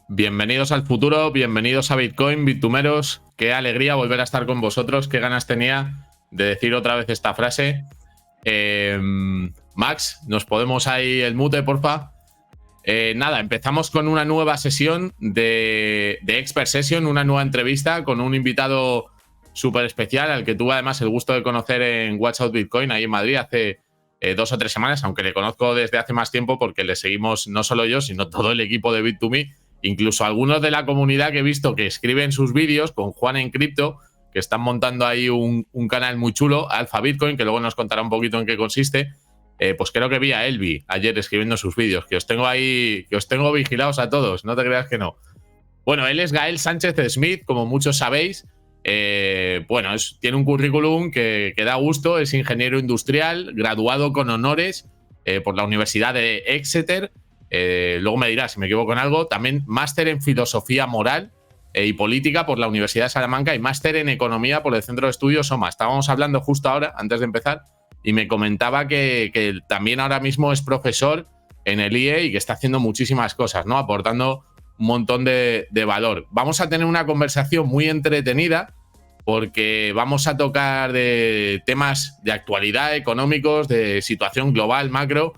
Bienvenidos al futuro, bienvenidos a Bitcoin, Bitumeros. Qué alegría volver a estar con vosotros, qué ganas tenía de decir otra vez esta frase. Max, ¿nos podemos ahí el mute, porfa? Nada, empezamos con una nueva sesión de Expert Session, una nueva entrevista con un invitado súper especial al que tuve además el gusto de conocer en Watch Out Bitcoin, ahí en Madrid, hace 2 o 3 semanas, aunque le conozco desde hace más tiempo porque le seguimos no solo yo, sino todo el equipo de Bit2Me, incluso algunos de la comunidad que he visto que escriben sus vídeos con Juan en Cripto, que están montando ahí un canal muy chulo, Alpha Bitcoin, que luego nos contará un poquito en qué consiste. Pues creo que vi a Elvi ayer escribiendo sus vídeos, que os tengo ahí, que os tengo vigilados a todos, no te creas que no. Bueno, él es Gael Sánchez Smith, como muchos sabéis. Bueno, tiene un currículum que da gusto, es ingeniero industrial, graduado con honores por la Universidad de Exeter. Luego me dirá si me equivoco en algo. También máster en filosofía moral y política por la Universidad de Salamanca y máster en economía por el Centro de Estudios SOMA. Estábamos hablando justo ahora, antes de empezar, y me comentaba que también ahora mismo es profesor en el IE y que está haciendo muchísimas cosas, ¿no? Aportando un montón de valor. Vamos a tener una conversación muy entretenida porque vamos a tocar de temas de actualidad, económicos, de situación global, macro,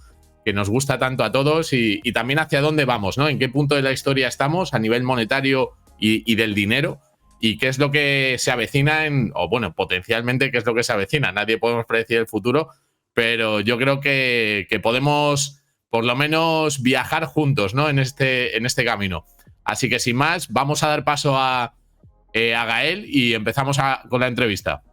que nos gusta tanto a todos y también hacia dónde vamos, ¿no? En qué punto de la historia estamos a nivel monetario y del dinero y qué es lo que se avecina o bueno, potencialmente qué es lo que se avecina. Nadie podemos predecir el futuro, pero yo creo que podemos por lo menos viajar juntos, ¿no? En este camino. Así que sin más, vamos a dar paso a Gael y empezamos con la entrevista.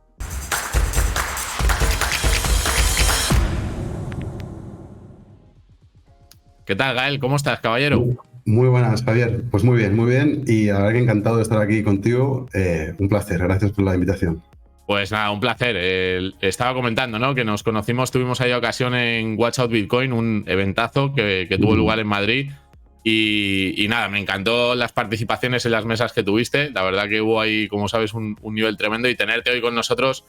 ¿Qué tal, Gael? ¿Cómo estás, caballero? Muy buenas, Javier. Pues muy bien. Y la verdad que encantado de estar aquí contigo. Un placer. Gracias por la invitación. Pues nada, un placer. Estaba comentando, ¿no? Que nos conocimos, tuvimos ahí ocasión en Watch Out Bitcoin, un eventazo que tuvo lugar en Madrid. Y nada, me encantó las participaciones en las mesas que tuviste. La verdad que hubo ahí, como sabes, un nivel tremendo. Y tenerte hoy con nosotros,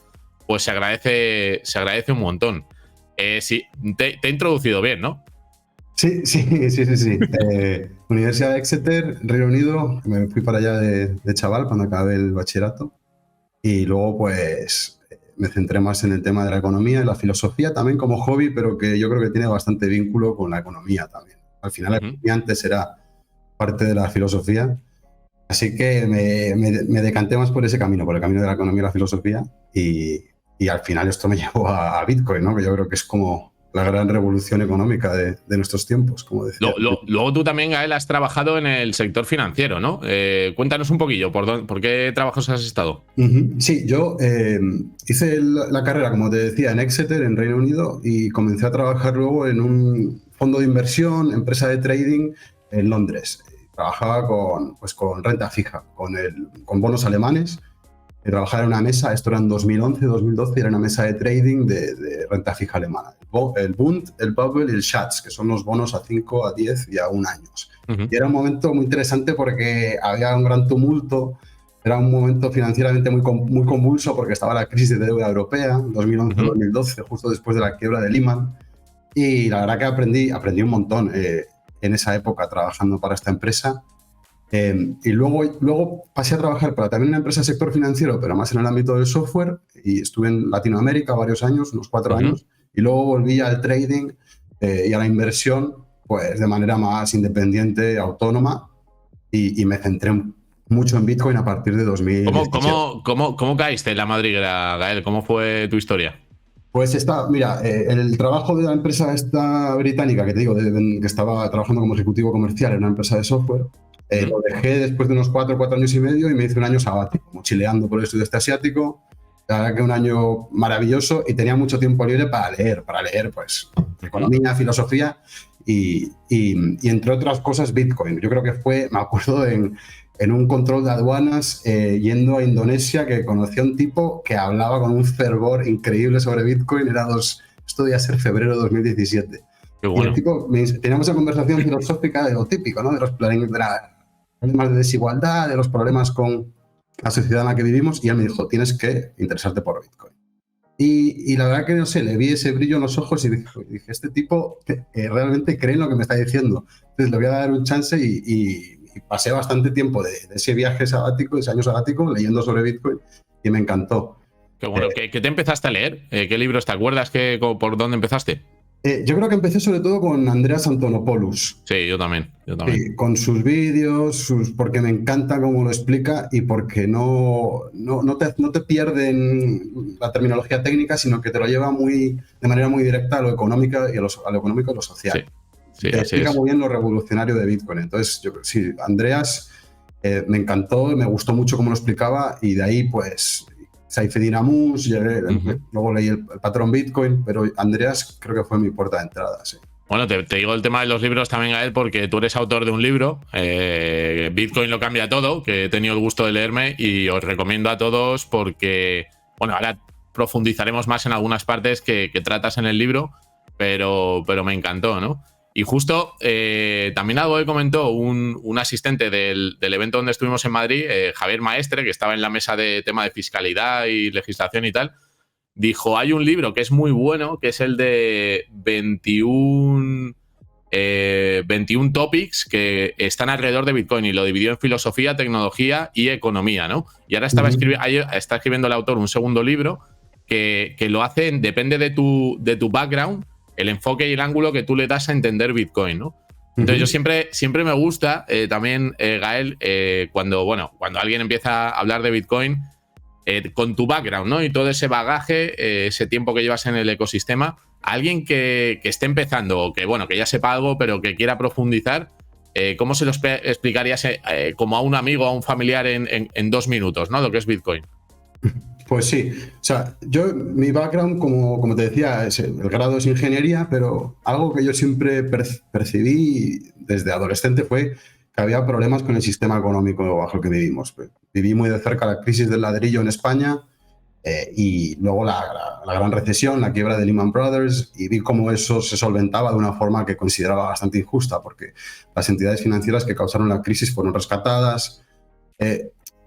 pues se agradece un montón. Sí, te he introducido bien, ¿no? Sí. Universidad de Exeter, Reino Unido. Me fui para allá de chaval cuando acabé el bachillerato. Y luego, pues, me centré más en el tema de la economía y la filosofía también como hobby, pero que yo creo que tiene bastante vínculo con la economía también. Al final, la economía antes era parte de la filosofía. Así que me decanté más por ese camino, por el camino de la economía y la filosofía. Y al final esto me llevó a Bitcoin, ¿no? Que yo creo que es como la gran revolución económica de nuestros tiempos, como decía. Luego tú también, Gael, has trabajado en el sector financiero, ¿no? Cuéntanos un poquillo, ¿por qué trabajos has estado? Sí, yo hice la carrera, como te decía, en Exeter, en Reino Unido, y comencé a trabajar luego en un fondo de inversión, empresa de trading en Londres. Trabajaba con renta fija, con bonos alemanes. Trabajaba en una mesa, esto era en 2011, 2012, era una mesa de trading de renta fija alemana. El Bund, el Bubble y el Schatz, que son los bonos a 5, a 10 y a 1 años. Y era un momento muy interesante porque había un gran tumulto, era un momento financieramente muy convulso porque estaba la crisis de deuda europea, 2011-2012, justo después de la quiebra de Lehman. Y la verdad que aprendí un montón en esa época trabajando para esta empresa. Y luego pasé a trabajar para también una empresa del sector financiero, pero más en el ámbito del software, y estuve en Latinoamérica varios años, unos 4 años, y luego volví al trading y a la inversión pues de manera más independiente, autónoma, y me centré mucho en Bitcoin a partir de 2017. ¿Cómo caíste en la madriguera, Gael? ¿Cómo fue tu historia? Pues mira, el trabajo de la empresa esta británica, que te digo, que estaba trabajando como ejecutivo comercial en una empresa de software, lo dejé después de unos 4 años y medio y me hice un año sabático, mochileando por el sudeste asiático. La verdad que un año maravilloso y tenía mucho tiempo libre para leer pues economía, filosofía y entre otras cosas Bitcoin. Yo creo que me acuerdo en un control de aduanas yendo a Indonesia, que conocí a un tipo que hablaba con un fervor increíble sobre Bitcoin. Esto debía ser febrero de 2017. Qué bueno. Y el tipo, teníamos una conversación filosófica de lo típico, ¿no? De los problemas de desigualdad, de los problemas con la sociedad en la que vivimos, y él me dijo, tienes que interesarte por Bitcoin. Y la verdad que, no sé, le vi ese brillo en los ojos y dije este tipo realmente cree en lo que me está diciendo. Entonces le voy a dar un chance y y pasé bastante tiempo de ese viaje sabático, ese año sabático, leyendo sobre Bitcoin y me encantó. Qué bueno. ¿Qué te empezaste a leer? ¿Qué libros te acuerdas por dónde empezaste? Yo creo que empecé sobre todo con Andreas Antonopoulos. Sí, yo también. Sí, con sus vídeos, porque me encanta cómo lo explica y porque no te pierden la terminología técnica, sino que te lo lleva de manera muy directa a lo económico y a lo económico y lo social. Sí, Te explica muy bien lo revolucionario de Bitcoin. Entonces, sí, Andreas me encantó, me gustó mucho cómo lo explicaba y de ahí, pues, Saifedean Ammous, luego leí el patrón Bitcoin, pero Andreas creo que fue mi puerta de entrada, sí. Bueno, te digo el tema de los libros también, Gael, porque tú eres autor de un libro, Bitcoin lo cambia todo, que he tenido el gusto de leerme y os recomiendo a todos porque, bueno, ahora profundizaremos más en algunas partes que tratas en el libro, pero me encantó, ¿no? Y justo también algo que comentó un asistente del evento donde estuvimos en Madrid, Javier Maestre, que estaba en la mesa de tema de fiscalidad y legislación y tal, dijo, hay un libro que es muy bueno, que es el de 21 topics que están alrededor de Bitcoin y lo dividió en filosofía, tecnología y economía, ¿no? Y ahora está escribiendo el autor un segundo libro que lo hace, depende de tu background, el enfoque y el ángulo que tú le das a entender Bitcoin, ¿no? Entonces yo siempre me gusta también, Gael, cuando alguien empieza a hablar de Bitcoin, con tu background, ¿no? Y todo ese bagaje, ese tiempo que llevas en el ecosistema, alguien que esté empezando o que ya sepa algo, pero que quiera profundizar, ¿cómo se lo explicarías como a un amigo, a un familiar en 2 minutos, ¿no? Lo que es Bitcoin. Pues sí, o sea, mi background, como te decía, el grado es ingeniería, pero algo que yo siempre percibí desde adolescente fue que había problemas con el sistema económico bajo el que vivimos. Viví muy de cerca la crisis del ladrillo en España y luego la gran recesión, la quiebra de Lehman Brothers, y vi cómo eso se solventaba de una forma que consideraba bastante injusta, porque las entidades financieras que causaron la crisis fueron rescatadas.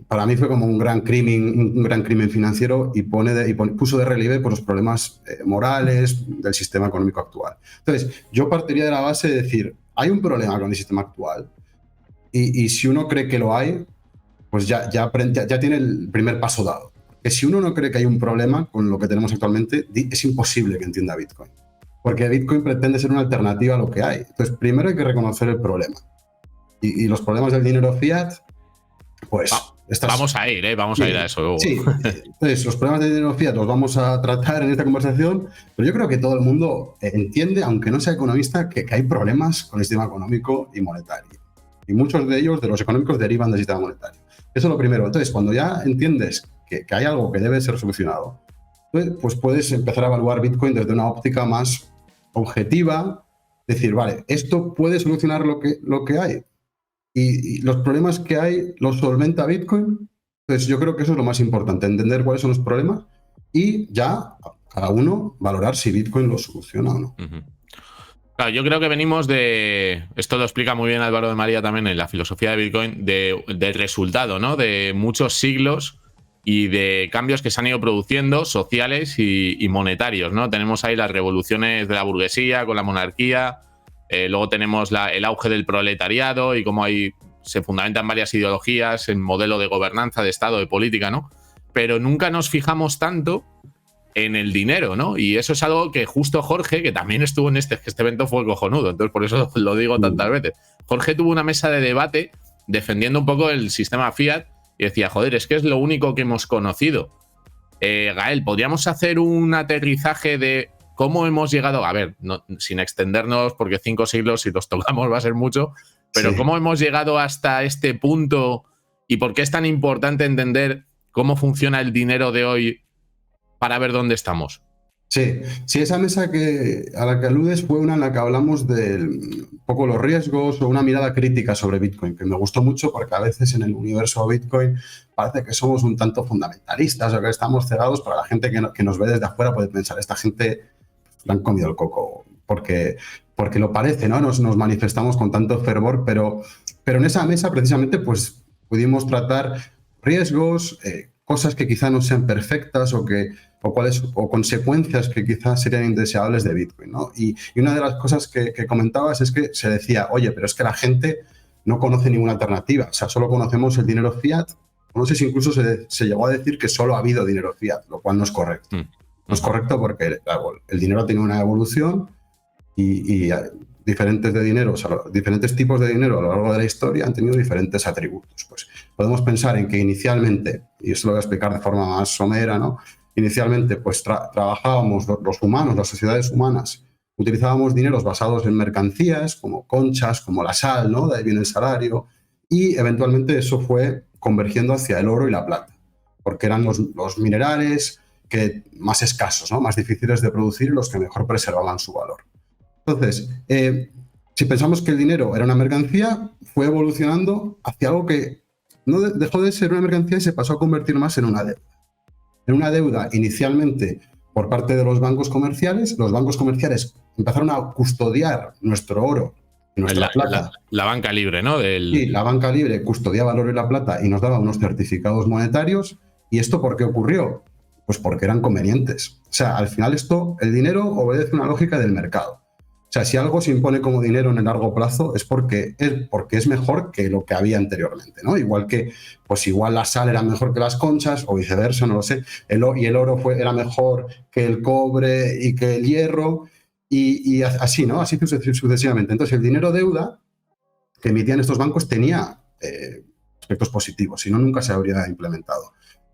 Para mí fue como un gran crimen financiero y puso de relieve por los problemas morales del sistema económico actual. Entonces, yo partiría de la base de decir, hay un problema con el sistema actual y si uno cree que lo hay, pues ya tiene el primer paso dado. Que si uno no cree que hay un problema con lo que tenemos actualmente, es imposible que entienda Bitcoin. Porque Bitcoin pretende ser una alternativa a lo que hay. Entonces, primero hay que reconocer el problema. Y los problemas del dinero fiat, pues... Vamos a ir a eso luego. Sí, entonces los problemas del dinero fiat los vamos a tratar en esta conversación, pero yo creo que todo el mundo entiende, aunque no sea economista, que hay problemas con el sistema económico y monetario. Y muchos de ellos, de los económicos, derivan del sistema monetario. Eso es lo primero. Entonces, cuando ya entiendes que hay algo que debe ser solucionado, pues puedes empezar a evaluar Bitcoin desde una óptica más objetiva, decir, vale, esto puede solucionar lo que hay. Y los problemas que hay los solventa Bitcoin. Pues yo creo que eso es lo más importante, entender cuáles son los problemas y ya cada uno valorar si Bitcoin lo soluciona o no. Claro, yo creo que venimos esto lo explica muy bien Álvaro de María también en la filosofía de Bitcoin, del resultado, ¿no? De muchos siglos y de cambios que se han ido produciendo, sociales y monetarios, ¿no? Tenemos ahí las revoluciones de la burguesía con la monarquía. Luego tenemos el auge del proletariado y cómo ahí se fundamentan varias ideologías en modelo de gobernanza, de Estado, de política, ¿no? Pero nunca nos fijamos tanto en el dinero, ¿no? Y eso es algo que justo Jorge, que también estuvo en este evento, fue cojonudo, entonces por eso lo digo tantas veces. Jorge tuvo una mesa de debate defendiendo un poco el sistema fiat y decía, joder, es que es lo único que hemos conocido. Gael, ¿podríamos hacer un aterrizaje de cómo hemos llegado? A ver, sin extendernos, porque 5 siglos, si los tocamos va a ser mucho, pero sí. ¿Cómo hemos llegado hasta este punto y por qué es tan importante entender cómo funciona el dinero de hoy para ver dónde estamos? Sí, esa mesa a la que aludes fue una en la que hablamos de un poco los riesgos o una mirada crítica sobre Bitcoin, que me gustó mucho porque a veces en el universo Bitcoin parece que somos un tanto fundamentalistas o que estamos cegados, para la gente que nos ve desde afuera puede pensar, esta gente le han comido el coco, porque lo parece, ¿no? Nos manifestamos con tanto fervor, pero en esa mesa precisamente pues pudimos tratar riesgos, cosas que quizá no sean perfectas o consecuencias que quizás serían indeseables de Bitcoin, ¿no? Y una de las cosas que comentabas es que se decía, oye, pero es que la gente no conoce ninguna alternativa. O sea, solo conocemos el dinero fiat. No sé si incluso se llegó a decir que solo ha habido dinero fiat, lo cual no es correcto. No es correcto porque el dinero tiene una evolución y diferentes de dinero, o sea, diferentes tipos de dinero a lo largo de la historia han tenido diferentes atributos. Pues podemos pensar en que inicialmente, y esto lo voy a explicar de forma más somera, ¿no? Inicialmente, pues trabajábamos los humanos, las sociedades humanas, utilizábamos dineros basados en mercancías, como conchas, como la sal, ¿no? De ahí viene el salario, y eventualmente eso fue convergiendo hacia el oro y la plata, porque eran los minerales más escasos, ¿no? Más difíciles de producir y los que mejor preservaban su valor. Entonces, si pensamos que el dinero era una mercancía, fue evolucionando hacia algo que no dejó de ser una mercancía y se pasó a convertir más en una deuda. En una deuda inicialmente por parte de los bancos comerciales empezaron a custodiar nuestro oro y nuestra plata. La banca libre, ¿no? Sí, la banca libre custodiaba el oro y la plata y nos daba unos certificados monetarios. ¿Y esto por qué ocurrió? Pues porque eran convenientes. O sea, al final el dinero obedece una lógica del mercado. O sea, si algo se impone como dinero en el largo plazo es porque es mejor que lo que había anteriormente, ¿no? Igual la sal era mejor que las conchas o viceversa, no lo sé. Y el oro era mejor que el cobre y que el hierro y así, ¿no? Así sucesivamente. Entonces, el dinero deuda que emitían estos bancos tenía aspectos positivos, si no, nunca se habría implementado.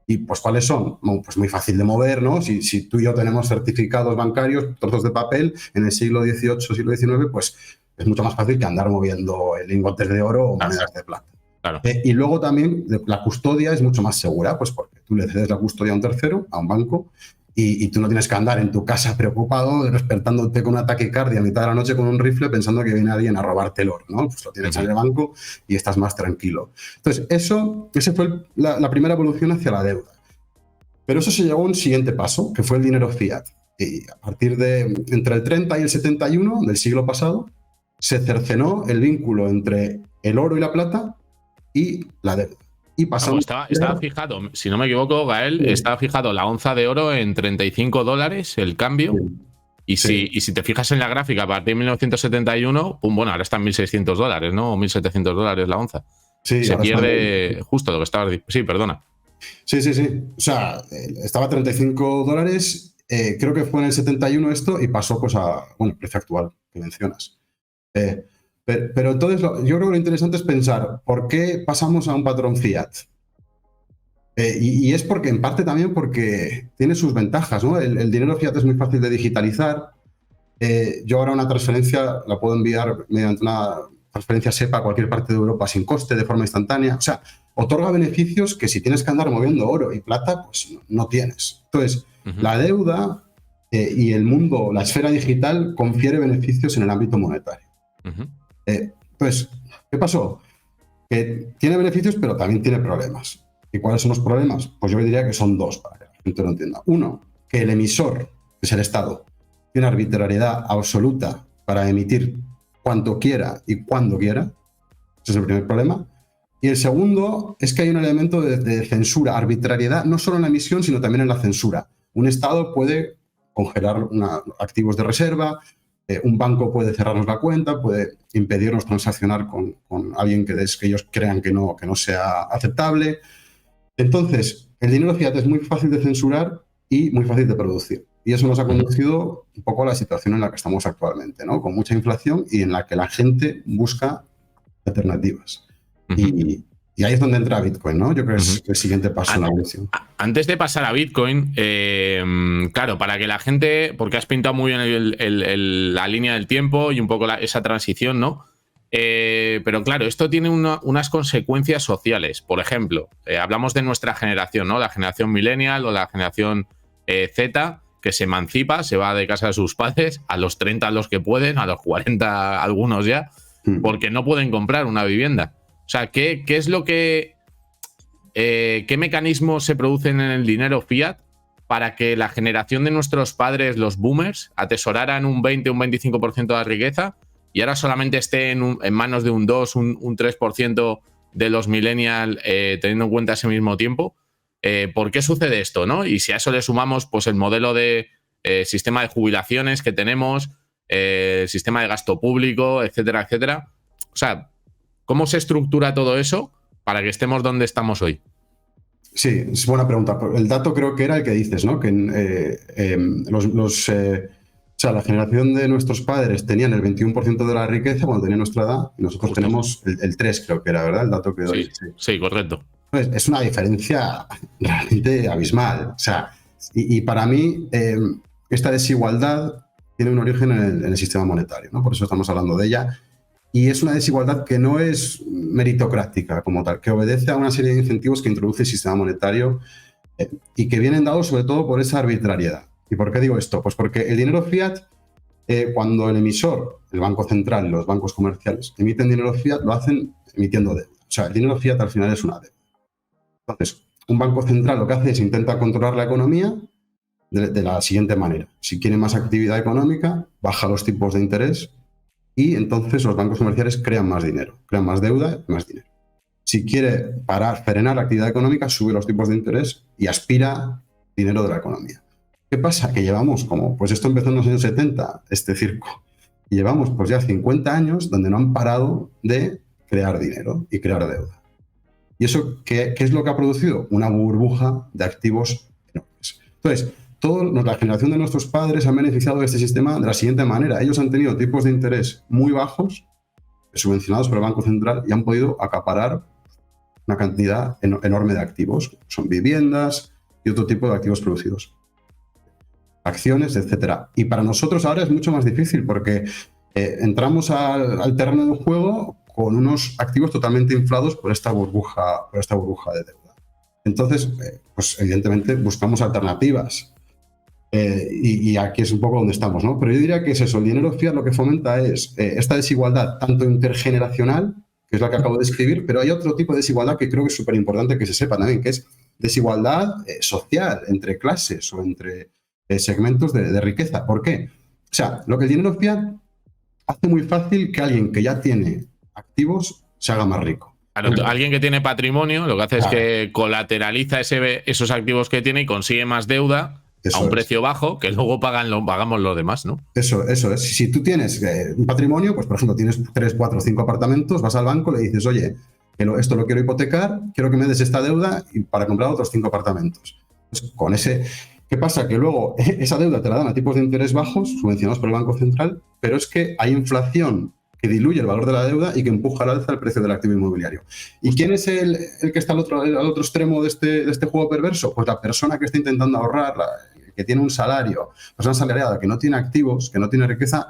¿Y pues cuáles son? Bueno, pues muy fácil de mover, ¿no? Si tú y yo tenemos certificados bancarios, trozos de papel, en el siglo XVIII, siglo XIX, pues es mucho más fácil que andar moviendo lingotes de oro o monedas de plata. Claro. Y luego también la custodia es mucho más segura, pues porque tú le cedes la custodia a un tercero, a un banco, y tú no tienes que andar en tu casa preocupado, despertándote con una taquicardia a mitad de la noche con un rifle pensando que viene alguien a robarte el oro, ¿no? Pues lo tienes en el banco y estás más tranquilo. Entonces, ese fue la primera evolución hacia la deuda. Pero eso se llegó a un siguiente paso, que fue el dinero fiat. Y a partir de entre el 30 y el 71 del siglo pasado, se cercenó el vínculo entre el oro y la plata y la deuda. Y pasamos estaba fijado, si no me equivoco, Gael, sí. Estaba fijado la onza de oro en $35 el cambio. Sí. Y si te fijas en la gráfica, a partir de 1971, bueno, ahora está en $1.600, ¿no? O $1.700 la onza. Sí, se pierde justo lo que estabas diciendo. Sí, perdona. Sí. O sea, estaba a $35, creo que fue en el 71 esto, y pasó pues el precio actual que mencionas. Pero entonces yo creo que lo interesante es pensar ¿por qué pasamos a un patrón fiat? Y es porque, en parte también porque tiene sus ventajas, ¿no? El dinero fiat es muy fácil de digitalizar. Yo ahora una transferencia la puedo enviar mediante una transferencia SEPA a cualquier parte de Europa sin coste, de forma instantánea. O sea, otorga beneficios que si tienes que andar moviendo oro y plata, pues no tienes. Entonces, la deuda y el mundo, la esfera digital, confiere beneficios en el ámbito monetario. Entonces, ¿qué pasó? Que tiene beneficios, pero también tiene problemas. ¿Y cuáles son los problemas? Pues yo diría que son dos, para que la gente lo entienda. Uno, que el emisor, que es el Estado, tiene arbitrariedad absoluta para emitir cuanto quiera y cuando quiera. Ese es el primer problema. Y el segundo es que hay un elemento de censura, arbitrariedad, no solo en la emisión, sino también en la censura. Un Estado puede congelar activos de reserva, un banco puede cerrarnos la cuenta, puede impedirnos transaccionar con alguien que ellos crean que no sea aceptable. Entonces, el dinero fiat es muy fácil de censurar y muy fácil de producir. Y eso nos ha conducido un poco a la situación en la que estamos actualmente, ¿no? Con mucha inflación y en la que la gente busca alternativas. Y ahí es donde entra Bitcoin, ¿no? Yo creo que es el siguiente paso en la evolución. Antes de pasar a Bitcoin, claro, para que la gente, porque has pintado muy bien la línea del tiempo y un poco esa transición, ¿no? Pero claro, esto tiene unas consecuencias sociales. Por ejemplo, hablamos de nuestra generación, ¿no? La generación millennial o la generación Z, que se emancipa, se va de casa de sus padres, a los 30 los que pueden, a los 40 algunos ya, porque no pueden comprar una vivienda. O sea, ¿qué es lo que... ¿qué mecanismos se producen en el dinero fiat para que la generación de nuestros padres, los boomers, atesoraran un 20 o un 25% de la riqueza y ahora solamente esté en manos de un 2, un 3% de los millennials, teniendo en cuenta ese mismo tiempo? ¿Por qué sucede esto, no? Y si a eso le sumamos pues, el modelo de sistema de jubilaciones que tenemos, sistema de gasto público, etcétera, etcétera. O sea, ¿Cómo se estructura todo eso para que estemos donde estamos hoy? Sí, es buena pregunta. El dato creo que era el que dices, ¿no? Que o sea, la generación de nuestros padres tenían el 21% de la riqueza cuando tenían nuestra edad y nosotros tenemos el 3, creo que era, ¿verdad? El dato que doy. Sí, correcto. Pues es una diferencia realmente abismal. O sea, y para mí esta desigualdad tiene un origen en el sistema monetario, ¿no? Por eso estamos hablando de ella. Y es una desigualdad que no es meritocrática como tal, que obedece a una serie de incentivos que introduce el sistema monetario y que vienen dados sobre todo por esa arbitrariedad. ¿Y por qué digo esto? Pues porque el dinero fiat, cuando el emisor, el Banco Central y los bancos comerciales emiten dinero fiat, lo hacen emitiendo deuda. O sea, el dinero fiat al final es una deuda. Entonces, un banco central lo que hace es intenta controlar la economía de la siguiente manera. Si quiere más actividad económica, baja los tipos de interés y entonces los bancos comerciales crean más dinero, crean más deuda y más dinero. Si quiere frenar la actividad económica, sube los tipos de interés y aspira dinero de la economía. ¿Qué pasa? Que llevamos pues esto empezó en los años 70, este circo, y llevamos pues ya 50 años donde no han parado de crear dinero y crear deuda. ¿Y eso qué es lo que ha producido? Una burbuja de activos enormes. Entonces, la generación de nuestros padres han beneficiado de este sistema de la siguiente manera. Ellos han tenido tipos de interés muy bajos, subvencionados por el Banco Central, y han podido acaparar una cantidad enorme de activos. Son viviendas y otro tipo de activos producidos. Acciones, etcétera. Y para nosotros ahora es mucho más difícil porque entramos al terreno del juego con unos activos totalmente inflados por esta burbuja de deuda. Entonces, pues evidentemente buscamos alternativas. Y aquí es un poco donde estamos, ¿no? Pero yo diría que es eso, el dinero fiat lo que fomenta es esta desigualdad tanto intergeneracional, que es la que acabo de describir, pero hay otro tipo de desigualdad que creo que es súper importante que se sepa también, que es desigualdad social entre clases o entre segmentos de riqueza. ¿Por qué? O sea, lo que el dinero fiat hace muy fácil que alguien que ya tiene activos se haga más rico. Claro, alguien que tiene patrimonio lo que hace es que colateraliza esos activos que tiene y consigue más deuda a un precio bajo que luego pagamos los demás, ¿no? Eso es. Si tú tienes un patrimonio, pues por ejemplo tienes 3, 4, 5 apartamentos, vas al banco, le dices, oye, esto lo quiero hipotecar, quiero que me des esta deuda y para comprar otros 5 apartamentos. Pues con ese... ¿Qué pasa? Que luego esa deuda te la dan a tipos de interés bajos, subvencionados por el Banco Central, pero es que hay inflación que diluye el valor de la deuda y que empuja al alza el precio del activo inmobiliario. ¿Y quién es el que está al otro extremo de este juego perverso? Pues la persona que está intentando ahorrar, que tiene un salario, persona asalariada que no tiene activos, que no tiene riqueza,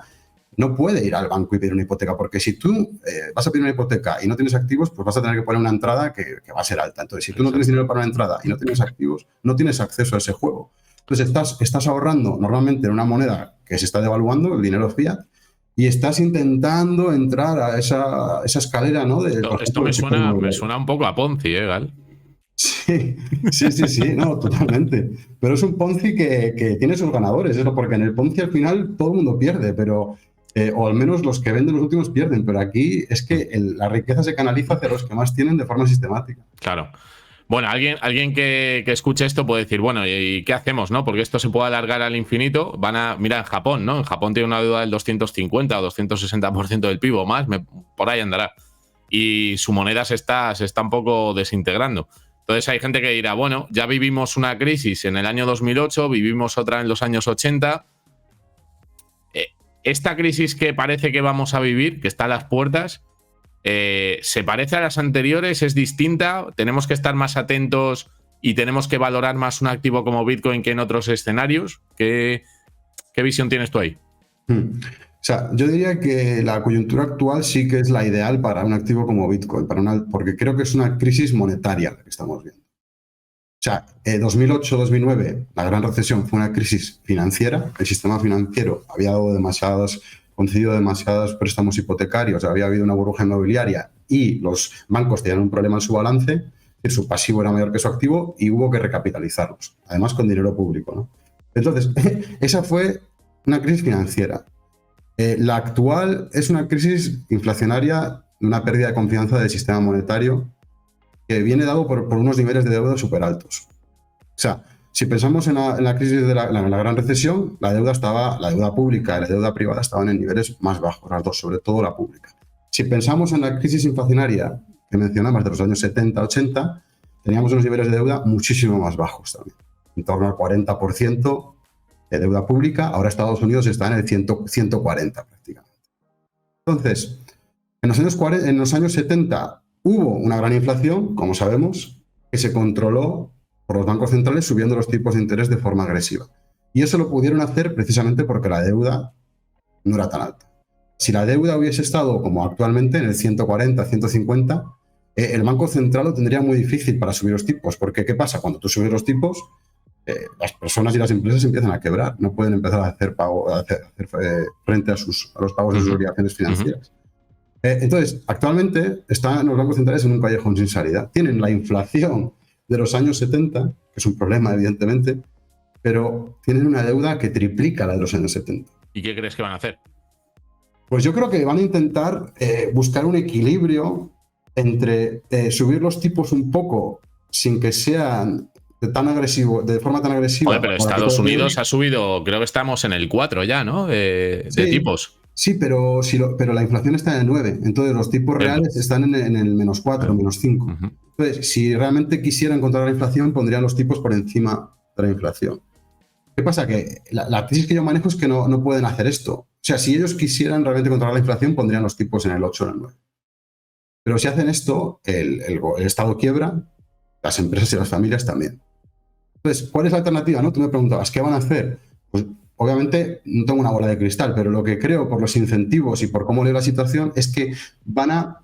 no puede ir al banco y pedir una hipoteca, porque si tú vas a pedir una hipoteca y no tienes activos, pues vas a tener que poner una entrada que va a ser alta. Entonces, si tú no tienes dinero para una entrada y no tienes activos, no tienes acceso a ese juego. Entonces, estás ahorrando normalmente en una moneda que se está devaluando, el dinero fiat, y estás intentando entrar a esa escalera, ¿no? Esto me suena un poco a Ponzi, Gal? Sí, no, totalmente. Pero es un Ponzi que tiene sus ganadores, eso, porque en el Ponzi al final todo el mundo pierde, pero o al menos los que venden los últimos pierden, pero aquí es que la riqueza se canaliza hacia los que más tienen de forma sistemática. Claro. Bueno, alguien que escuche esto puede decir, bueno, ¿y qué hacemos, no? Porque esto se puede alargar al infinito. Mira en Japón, ¿no? En Japón tiene una deuda del 250 o 260% del PIB o más, por ahí andará. Y su moneda se está un poco desintegrando. Entonces hay gente que dirá, bueno, ya vivimos una crisis en el año 2008, vivimos otra en los años 80. Esta crisis que parece que vamos a vivir, que está a las puertas, ¿se parece a las anteriores? ¿Es distinta? ¿Tenemos que estar más atentos y tenemos que valorar más un activo como Bitcoin que en otros escenarios? ¿Qué visión tienes tú ahí? O sea, yo diría que la coyuntura actual sí que es la ideal para un activo como Bitcoin, porque creo que es una crisis monetaria la que estamos viendo. O sea, 2008-2009, la gran recesión fue una crisis financiera. El sistema financiero había concedido demasiados préstamos hipotecarios, había habido una burbuja inmobiliaria y los bancos tenían un problema en su balance, que su pasivo era mayor que su activo y hubo que recapitalizarlos, además con dinero público, ¿no? Entonces, esa fue una crisis financiera. La actual es una crisis inflacionaria, una pérdida de confianza del sistema monetario que viene dado por unos niveles de deuda súper altos. O sea, si pensamos en la crisis de la gran recesión, la deuda pública y la deuda privada estaban en niveles más bajos, las dos, sobre todo la pública. si pensamos en la crisis inflacionaria que mencionamos de los años 70-80, teníamos unos niveles de deuda muchísimo más bajos también, en torno al 40% de deuda pública. Ahora Estados Unidos está en el 140 prácticamente. Entonces, en los años 70 hubo una gran inflación, como sabemos, que se controló por los bancos centrales subiendo los tipos de interés de forma agresiva. Y eso lo pudieron hacer precisamente porque la deuda no era tan alta. Si la deuda hubiese estado como actualmente en el 140, 150, el Banco Central lo tendría muy difícil para subir los tipos. Porque ¿qué pasa? Cuando tú subes los tipos, las personas y las empresas empiezan a quebrar. No pueden empezar a hacer frente a los pagos de sus obligaciones financieras. Entonces, actualmente están los bancos centrales en un callejón sin salida. Tienen la inflación de los años 70, que es un problema, evidentemente, pero tienen una deuda que triplica la de los años 70. ¿Y qué crees que van a hacer? Pues yo creo que van a intentar buscar un equilibrio entre subir los tipos un poco sin que sean de forma tan agresiva. Oye, pero Estados Unidos ha subido, creo que estamos en el 4 ya, ¿no? De tipos. Sí, pero la inflación está en el 9, entonces los tipos reales están en el menos 4, menos 5. Entonces, si realmente quisieran controlar la inflación, pondrían los tipos por encima de la inflación. ¿Qué pasa? Que la tesis que yo manejo es que no pueden hacer esto. O sea, si ellos quisieran realmente controlar la inflación, pondrían los tipos en el 8 o en el 9. Pero si hacen esto, el Estado quiebra, las empresas y las familias también. Entonces, ¿cuál es la alternativa? ¿No? Tú me preguntabas, ¿qué van a hacer? Pues obviamente no tengo una bola de cristal, pero lo que creo por los incentivos y por cómo leo la situación es que van a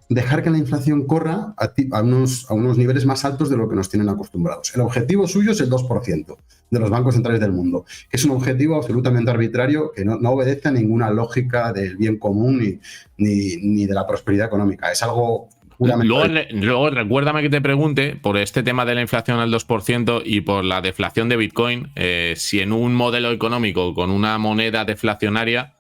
dejar que la inflación corra a unos niveles más altos de lo que nos tienen acostumbrados. El objetivo suyo es el 2% de los bancos centrales del mundo, que es un objetivo absolutamente arbitrario que no obedece a ninguna lógica del bien común ni de la prosperidad económica. Es algo puramente... Luego recuérdame que te pregunte por este tema de la inflación al 2% y por la deflación de Bitcoin, si en un modelo económico con una moneda deflacionaria,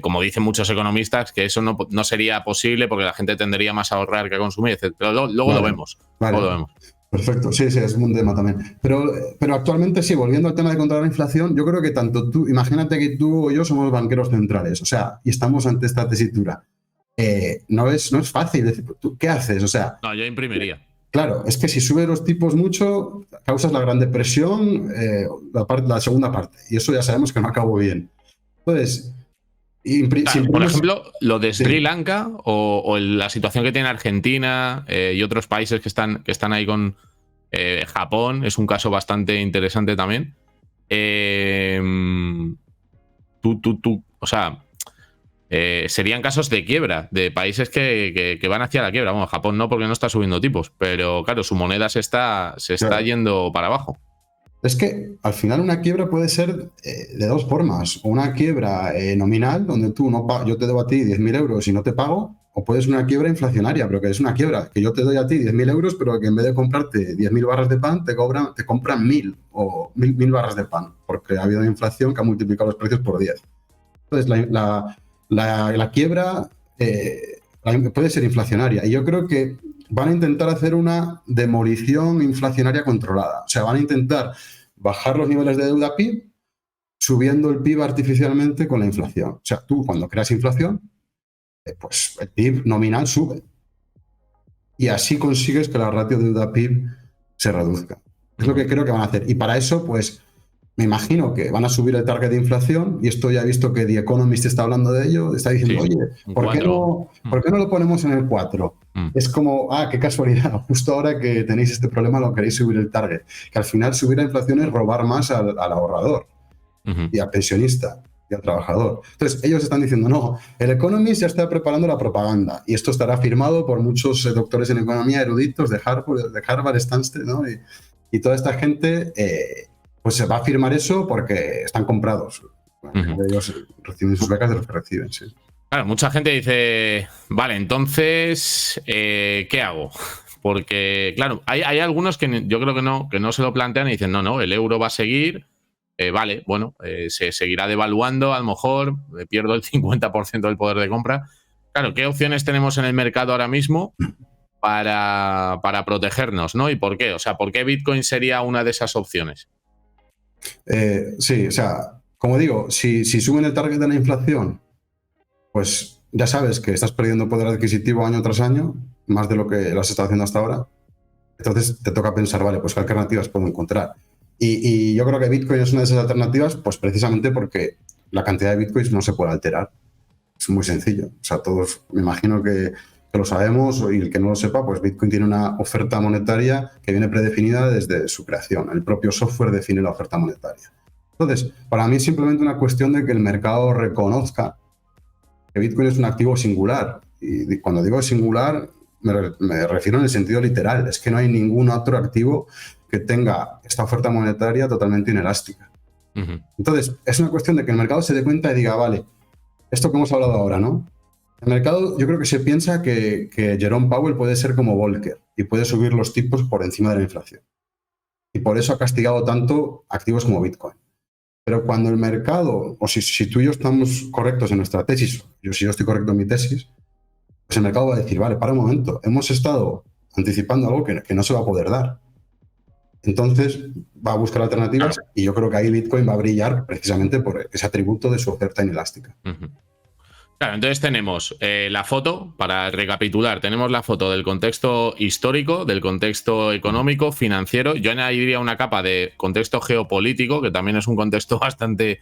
como dicen muchos economistas, que eso no sería posible porque la gente tendería más a ahorrar que a consumir, etc. Pero luego lo vemos. Vale. Luego lo vemos. Perfecto, sí, es un tema también. Pero actualmente sí, volviendo al tema de controlar la inflación, yo creo que tanto tú, imagínate que tú o yo somos banqueros centrales, o sea, y estamos ante esta tesitura. No es fácil decir, ¿tú qué haces? O sea, no, yo imprimiría. Claro, es que si subes los tipos mucho, causas la Gran Depresión, la segunda parte, y eso ya sabemos que no acabó bien. Entonces, por ejemplo, lo de Sri Lanka o la situación que tiene Argentina y otros países que están ahí con Japón, es un caso bastante interesante también. O sea, serían casos de quiebra, de países que van hacia la quiebra. Bueno, Japón no, porque no está subiendo tipos, pero claro, su moneda se está yendo para abajo. Es que al final una quiebra puede ser de dos formas. Una quiebra nominal, donde yo te debo a ti 10.000 euros y no te pago, o puede ser una quiebra inflacionaria, pero que es una quiebra que yo te doy a ti 10.000 euros, pero que en vez de comprarte 10.000 barras de pan, te compran 1.000 o 1.000 barras de pan, porque ha habido una inflación que ha multiplicado los precios por 10. Entonces, la quiebra puede ser inflacionaria. Y yo creo que van a intentar hacer una demolición inflacionaria controlada. O sea, van a intentar bajar los niveles de deuda PIB subiendo el PIB artificialmente con la inflación. O sea, tú cuando creas inflación, pues el PIB nominal sube. Y así consigues que la ratio deuda-PIB se reduzca. Es lo que creo que van a hacer. Y para eso, pues, me imagino que van a subir el target de inflación, y esto ya he visto que The Economist está hablando de ello, está diciendo, oye, ¿por qué no lo ponemos en el 4? Es como, qué casualidad, justo ahora que tenéis este problema lo queréis subir el target. Que al final subir la inflación es robar más al ahorrador y al pensionista y al trabajador. Entonces, ellos están diciendo, no, el Economist ya está preparando la propaganda, y esto estará firmado por muchos doctores en economía eruditos de Harvard, Stanford, ¿no? Y toda esta gente... pues se va a firmar eso porque están comprados. Ellos reciben sus becas de los que reciben, sí. Claro, mucha gente dice, vale, entonces, ¿qué hago? Porque, claro, hay algunos que yo creo que no se lo plantean y dicen, no, el euro va a seguir, vale, bueno, se seguirá devaluando, a lo mejor pierdo el 50% del poder de compra. Claro, ¿qué opciones tenemos en el mercado ahora mismo para protegernos, ¿no? ¿Y por qué? O sea, ¿por qué Bitcoin sería una de esas opciones? Sí, o sea, como digo, si suben el target de la inflación, pues ya sabes que estás perdiendo poder adquisitivo año tras año, más de lo que lo has estado haciendo hasta ahora. Entonces te toca pensar, vale, pues qué alternativas puedo encontrar. Y yo creo que Bitcoin es una de esas alternativas, pues precisamente porque la cantidad de Bitcoins no se puede alterar. Es muy sencillo. O sea, todos me imagino que lo sabemos, y el que no lo sepa, pues Bitcoin tiene una oferta monetaria que viene predefinida desde su creación. El propio software define la oferta monetaria. Entonces, para mí es simplemente una cuestión de que el mercado reconozca que Bitcoin es un activo singular. Y cuando digo singular, me refiero en el sentido literal. Es que no hay ningún otro activo que tenga esta oferta monetaria totalmente inelástica. Entonces, es una cuestión de que el mercado se dé cuenta y diga, vale, esto que hemos hablado ahora, ¿no? El mercado, yo creo que se piensa que Jerome Powell puede ser como Volcker y puede subir los tipos por encima de la inflación. Y por eso ha castigado tanto activos como Bitcoin. Pero cuando el mercado, o si tú y yo estamos correctos en nuestra tesis, si yo estoy correcto en mi tesis, pues el mercado va a decir, vale, para un momento, hemos estado anticipando algo que no se va a poder dar. Entonces va a buscar alternativas y yo creo que ahí Bitcoin va a brillar precisamente por ese atributo de su oferta inelástica. Claro, entonces tenemos la foto, para recapitular, tenemos la foto del contexto histórico, del contexto económico, financiero. Yo añadiría una capa de contexto geopolítico, que también es un contexto bastante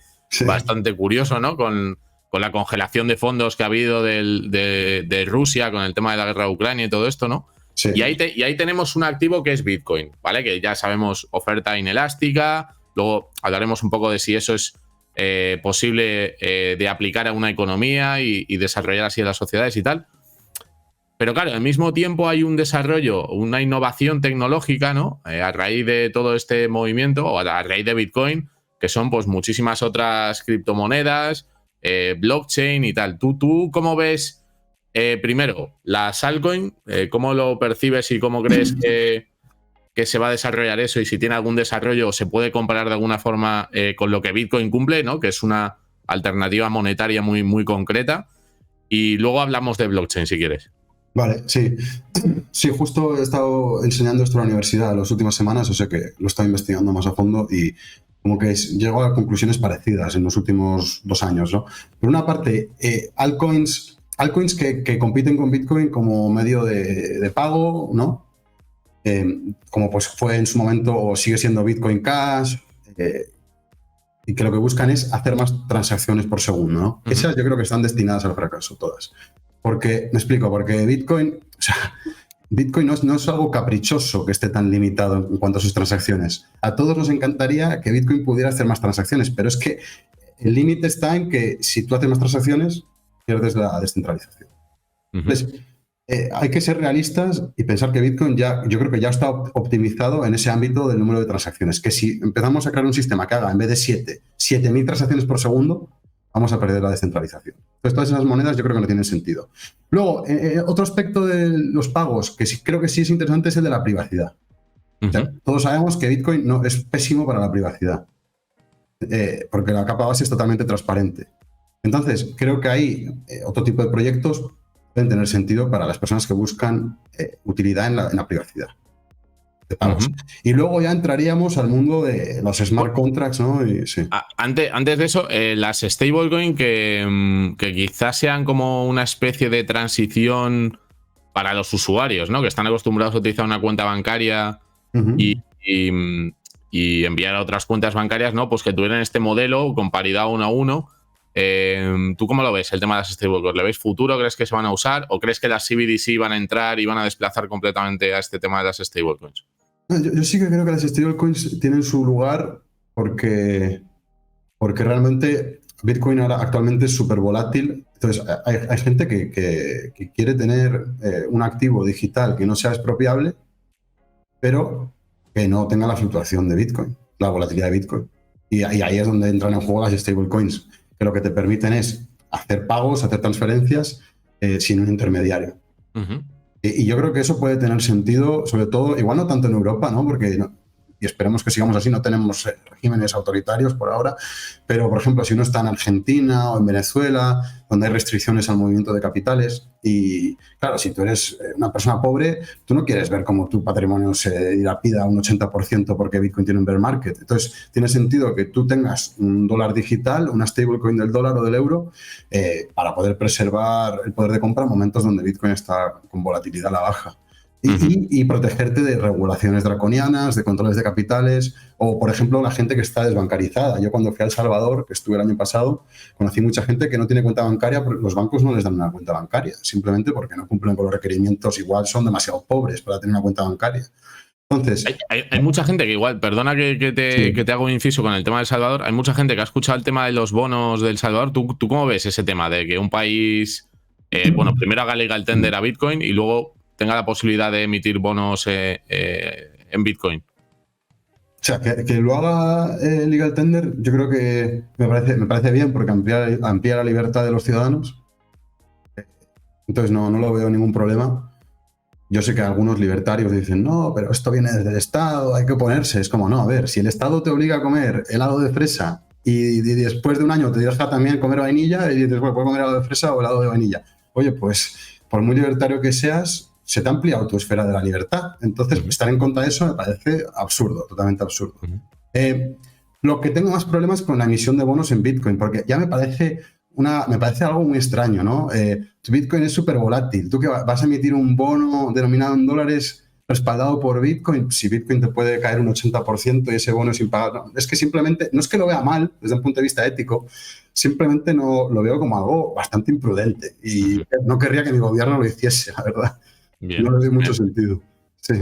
curioso, ¿no? Con la congelación de fondos que ha habido de Rusia, con el tema de la guerra de Ucrania y todo esto, ¿no? Sí. Y ahí tenemos un activo que es Bitcoin, ¿vale? Que ya sabemos, oferta inelástica. Luego hablaremos un poco de si eso es posible de aplicar a una economía y desarrollar así a las sociedades y tal. Pero claro, al mismo tiempo hay un desarrollo, una innovación tecnológica, ¿no? A raíz de todo este movimiento, o a raíz de Bitcoin, que son pues muchísimas otras criptomonedas, blockchain y tal. ¿Tú cómo ves, primero, las altcoin? ¿Cómo lo percibes y cómo crees que se va a desarrollar eso, y si tiene algún desarrollo o se puede comparar de alguna forma con lo que Bitcoin cumple, ¿no? Que es una alternativa monetaria muy, muy concreta? Y luego hablamos de blockchain, si quieres. Vale, sí. Sí, justo he estado enseñando esto en la universidad las últimas semanas, o sea que lo he estado investigando más a fondo y como que llego a conclusiones parecidas en los últimos 2 años, ¿no? Por una parte, altcoins que compiten con Bitcoin como medio de pago, ¿no? Como pues fue en su momento o sigue siendo Bitcoin Cash, y que lo que buscan es hacer más transacciones por segundo, ¿no? Esas yo creo que están destinadas al fracaso, todas. Porque, me explico, porque Bitcoin, o sea, Bitcoin no es algo caprichoso que esté tan limitado en cuanto a sus transacciones. A todos nos encantaría que Bitcoin pudiera hacer más transacciones, pero es que el límite está en que si tú haces más transacciones, pierdes la descentralización. Entonces, hay que ser realistas y pensar que Bitcoin yo creo que ya está optimizado en ese ámbito del número de transacciones. Que si empezamos a crear un sistema que haga, en vez de 7.000 transacciones por segundo, vamos a perder la descentralización. Entonces, todas esas monedas yo creo que no tienen sentido. Luego, otro aspecto de los pagos que sí, creo que sí es interesante es el de la privacidad. O sea, todos sabemos que Bitcoin no es pésimo para la privacidad, porque la capa base es totalmente transparente. Entonces, creo que hay otro tipo de proyectos pueden tener sentido para las personas que buscan utilidad en la privacidad de pagos. Y luego ya entraríamos al mundo de los smart contracts, ¿no? Y, sí. Antes de eso, las stablecoin que quizás sean como una especie de transición para los usuarios, ¿no? Que están acostumbrados a utilizar una cuenta bancaria y enviar a otras cuentas bancarias, ¿no? Pues que tuvieran este modelo con paridad 1 a 1. ¿Tú cómo lo ves, el tema de las stablecoins? ¿Le ves futuro? ¿Crees que se van a usar? ¿O crees que las CBDC van a entrar y van a desplazar completamente a este tema de las stablecoins? Yo sí que creo que las stablecoins tienen su lugar porque realmente Bitcoin ahora actualmente es súper volátil. Entonces hay gente que quiere tener un activo digital que no sea expropiable, pero que no tenga la fluctuación de Bitcoin, la volatilidad de Bitcoin. Y ahí es donde entran en juego las stablecoins, que lo que te permiten es hacer pagos, hacer transferencias sin un intermediario. Y yo creo que eso puede tener sentido, sobre todo, igual no tanto en Europa, ¿no? Porque y esperemos que sigamos así, no tenemos regímenes autoritarios por ahora, pero por ejemplo, si uno está en Argentina o en Venezuela, donde hay restricciones al movimiento de capitales, y claro, si tú eres una persona pobre, tú no quieres ver cómo tu patrimonio se dilapida un 80% porque Bitcoin tiene un bear market. Entonces, tiene sentido que tú tengas un dólar digital, una stablecoin del dólar o del euro, para poder preservar el poder de compra en momentos donde Bitcoin está con volatilidad a la baja. Y protegerte de regulaciones draconianas, de controles de capitales, o, por ejemplo, la gente que está desbancarizada. Yo cuando fui a El Salvador, que estuve el año pasado, conocí mucha gente que no tiene cuenta bancaria porque los bancos no les dan una cuenta bancaria, simplemente porque no cumplen con los requerimientos, igual son demasiado pobres para tener una cuenta bancaria. Entonces, hay mucha gente que igual, perdona que te hago un inciso con el tema de El Salvador, hay mucha gente que ha escuchado el tema de los bonos de El Salvador. ¿Tú cómo ves ese tema de que un país, bueno, primero haga legal tender a Bitcoin y luego tenga la posibilidad de emitir bonos en Bitcoin? O sea, que lo haga legal tender, yo creo que me parece bien porque amplía la libertad de los ciudadanos. Entonces no lo veo ningún problema. Yo sé que algunos libertarios dicen, no, pero esto viene desde el Estado, hay que oponerse. Es como, no, a ver, si el Estado te obliga a comer helado de fresa y después de un año te deja también comer vainilla y después puedes comer helado de fresa o helado de vainilla. Oye, pues por muy libertario que seas, se te ha ampliado tu esfera de la libertad. Entonces, estar en contra de eso me parece absurdo, totalmente absurdo. Lo que tengo más problemas con la emisión de bonos en Bitcoin, porque ya me parece algo muy extraño, ¿no? Bitcoin es súper volátil. Tú que vas a emitir un bono denominado en dólares respaldado por Bitcoin, si Bitcoin te puede caer un 80% y ese bono es impagable. No, es que simplemente, no es que lo vea mal desde un punto de vista ético, simplemente no lo veo como algo bastante imprudente y no querría que mi gobierno lo hiciese, la verdad. Bien, no le doy mucho sentido. Sí.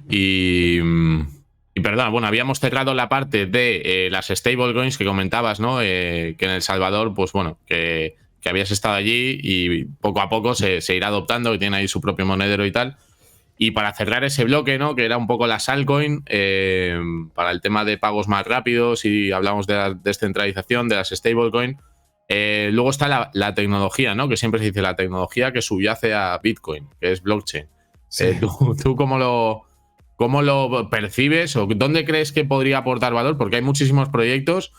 Y perdón, bueno, habíamos cerrado la parte de las stablecoins que comentabas, ¿no? Que en El Salvador, pues bueno, que habías estado allí y poco a poco se irá adoptando, que tiene ahí su propio monedero y tal. Y para cerrar ese bloque, ¿no? Que era un poco las altcoin, para el tema de pagos más rápidos y hablamos de la descentralización, de las stablecoin. Luego está la tecnología, ¿no? Que siempre se dice la tecnología que subyace a Bitcoin, que es blockchain. Sí. ¿Tú cómo lo percibes o dónde crees que podría aportar valor? Porque hay muchísimos proyectos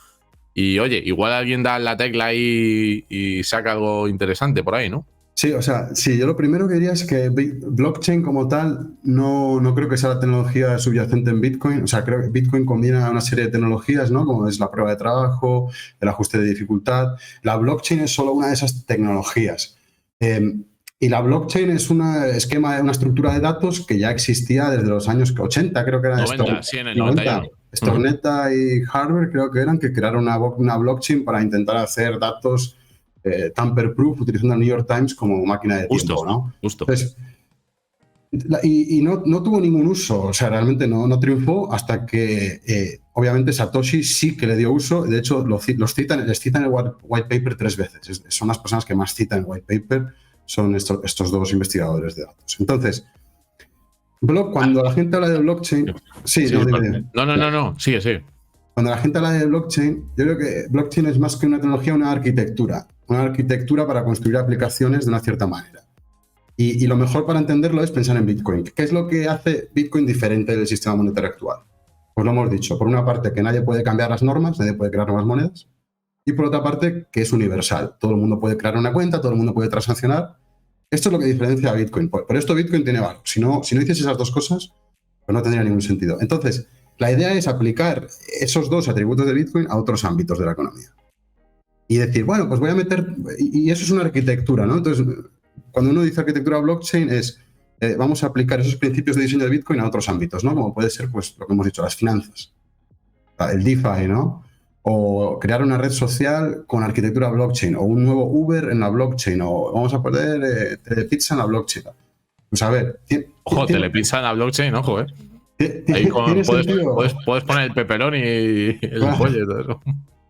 y, oye, igual alguien da la tecla ahí y saca algo interesante por ahí, ¿no? Sí, o sea, sí, yo lo primero que diría es que blockchain como tal no creo que sea la tecnología subyacente en Bitcoin. O sea, creo que Bitcoin combina una serie de tecnologías, ¿no? Como es la prueba de trabajo, el ajuste de dificultad. La blockchain es solo una de esas tecnologías. Y la blockchain es una estructura de datos que ya existía desde los años 80, creo que era 90, sí, en el 91. Stornetta y Harvard creo que eran, que crearon una blockchain para intentar hacer datos tamper-proof utilizando el New York Times como máquina de tiempo, ¿no? Justo. Entonces, y no tuvo ningún uso, o sea, realmente no triunfó hasta que, obviamente, Satoshi sí que le dio uso. De hecho, les citan el white paper 3 veces. Son las personas que más citan el white paper, son estos dos investigadores de datos. Entonces, cuando la gente habla de blockchain... Sí, no, sigue. Cuando la gente habla de blockchain, yo creo que blockchain es más que una tecnología, una arquitectura para construir aplicaciones de una cierta manera. Y lo mejor para entenderlo es pensar en Bitcoin. ¿Qué es lo que hace Bitcoin diferente del sistema monetario actual? Pues lo hemos dicho. Por una parte, que nadie puede cambiar las normas, nadie puede crear nuevas monedas. Y por otra parte, que es universal. Todo el mundo puede crear una cuenta, todo el mundo puede transaccionar. Esto es lo que diferencia a Bitcoin. Por esto Bitcoin tiene valor. Si no hiciese esas dos cosas, pues no tendría ningún sentido. Entonces, la idea es aplicar esos dos atributos de Bitcoin a otros ámbitos de la economía. Y decir, bueno, pues voy a meter... Y eso es una arquitectura, ¿no? Entonces, cuando uno dice arquitectura blockchain es... vamos a aplicar esos principios de diseño de Bitcoin a otros ámbitos, ¿no? Como puede ser, pues, lo que hemos dicho, las finanzas, el DeFi, ¿no? O crear una red social con arquitectura blockchain, o un nuevo Uber en la blockchain, o vamos a poner Telepizza en la blockchain. Pues a ver... Ojo, Telepizza en la blockchain, ojo, ¿eh? Ahí puedes poner el pepperoni y el pollo y todo eso.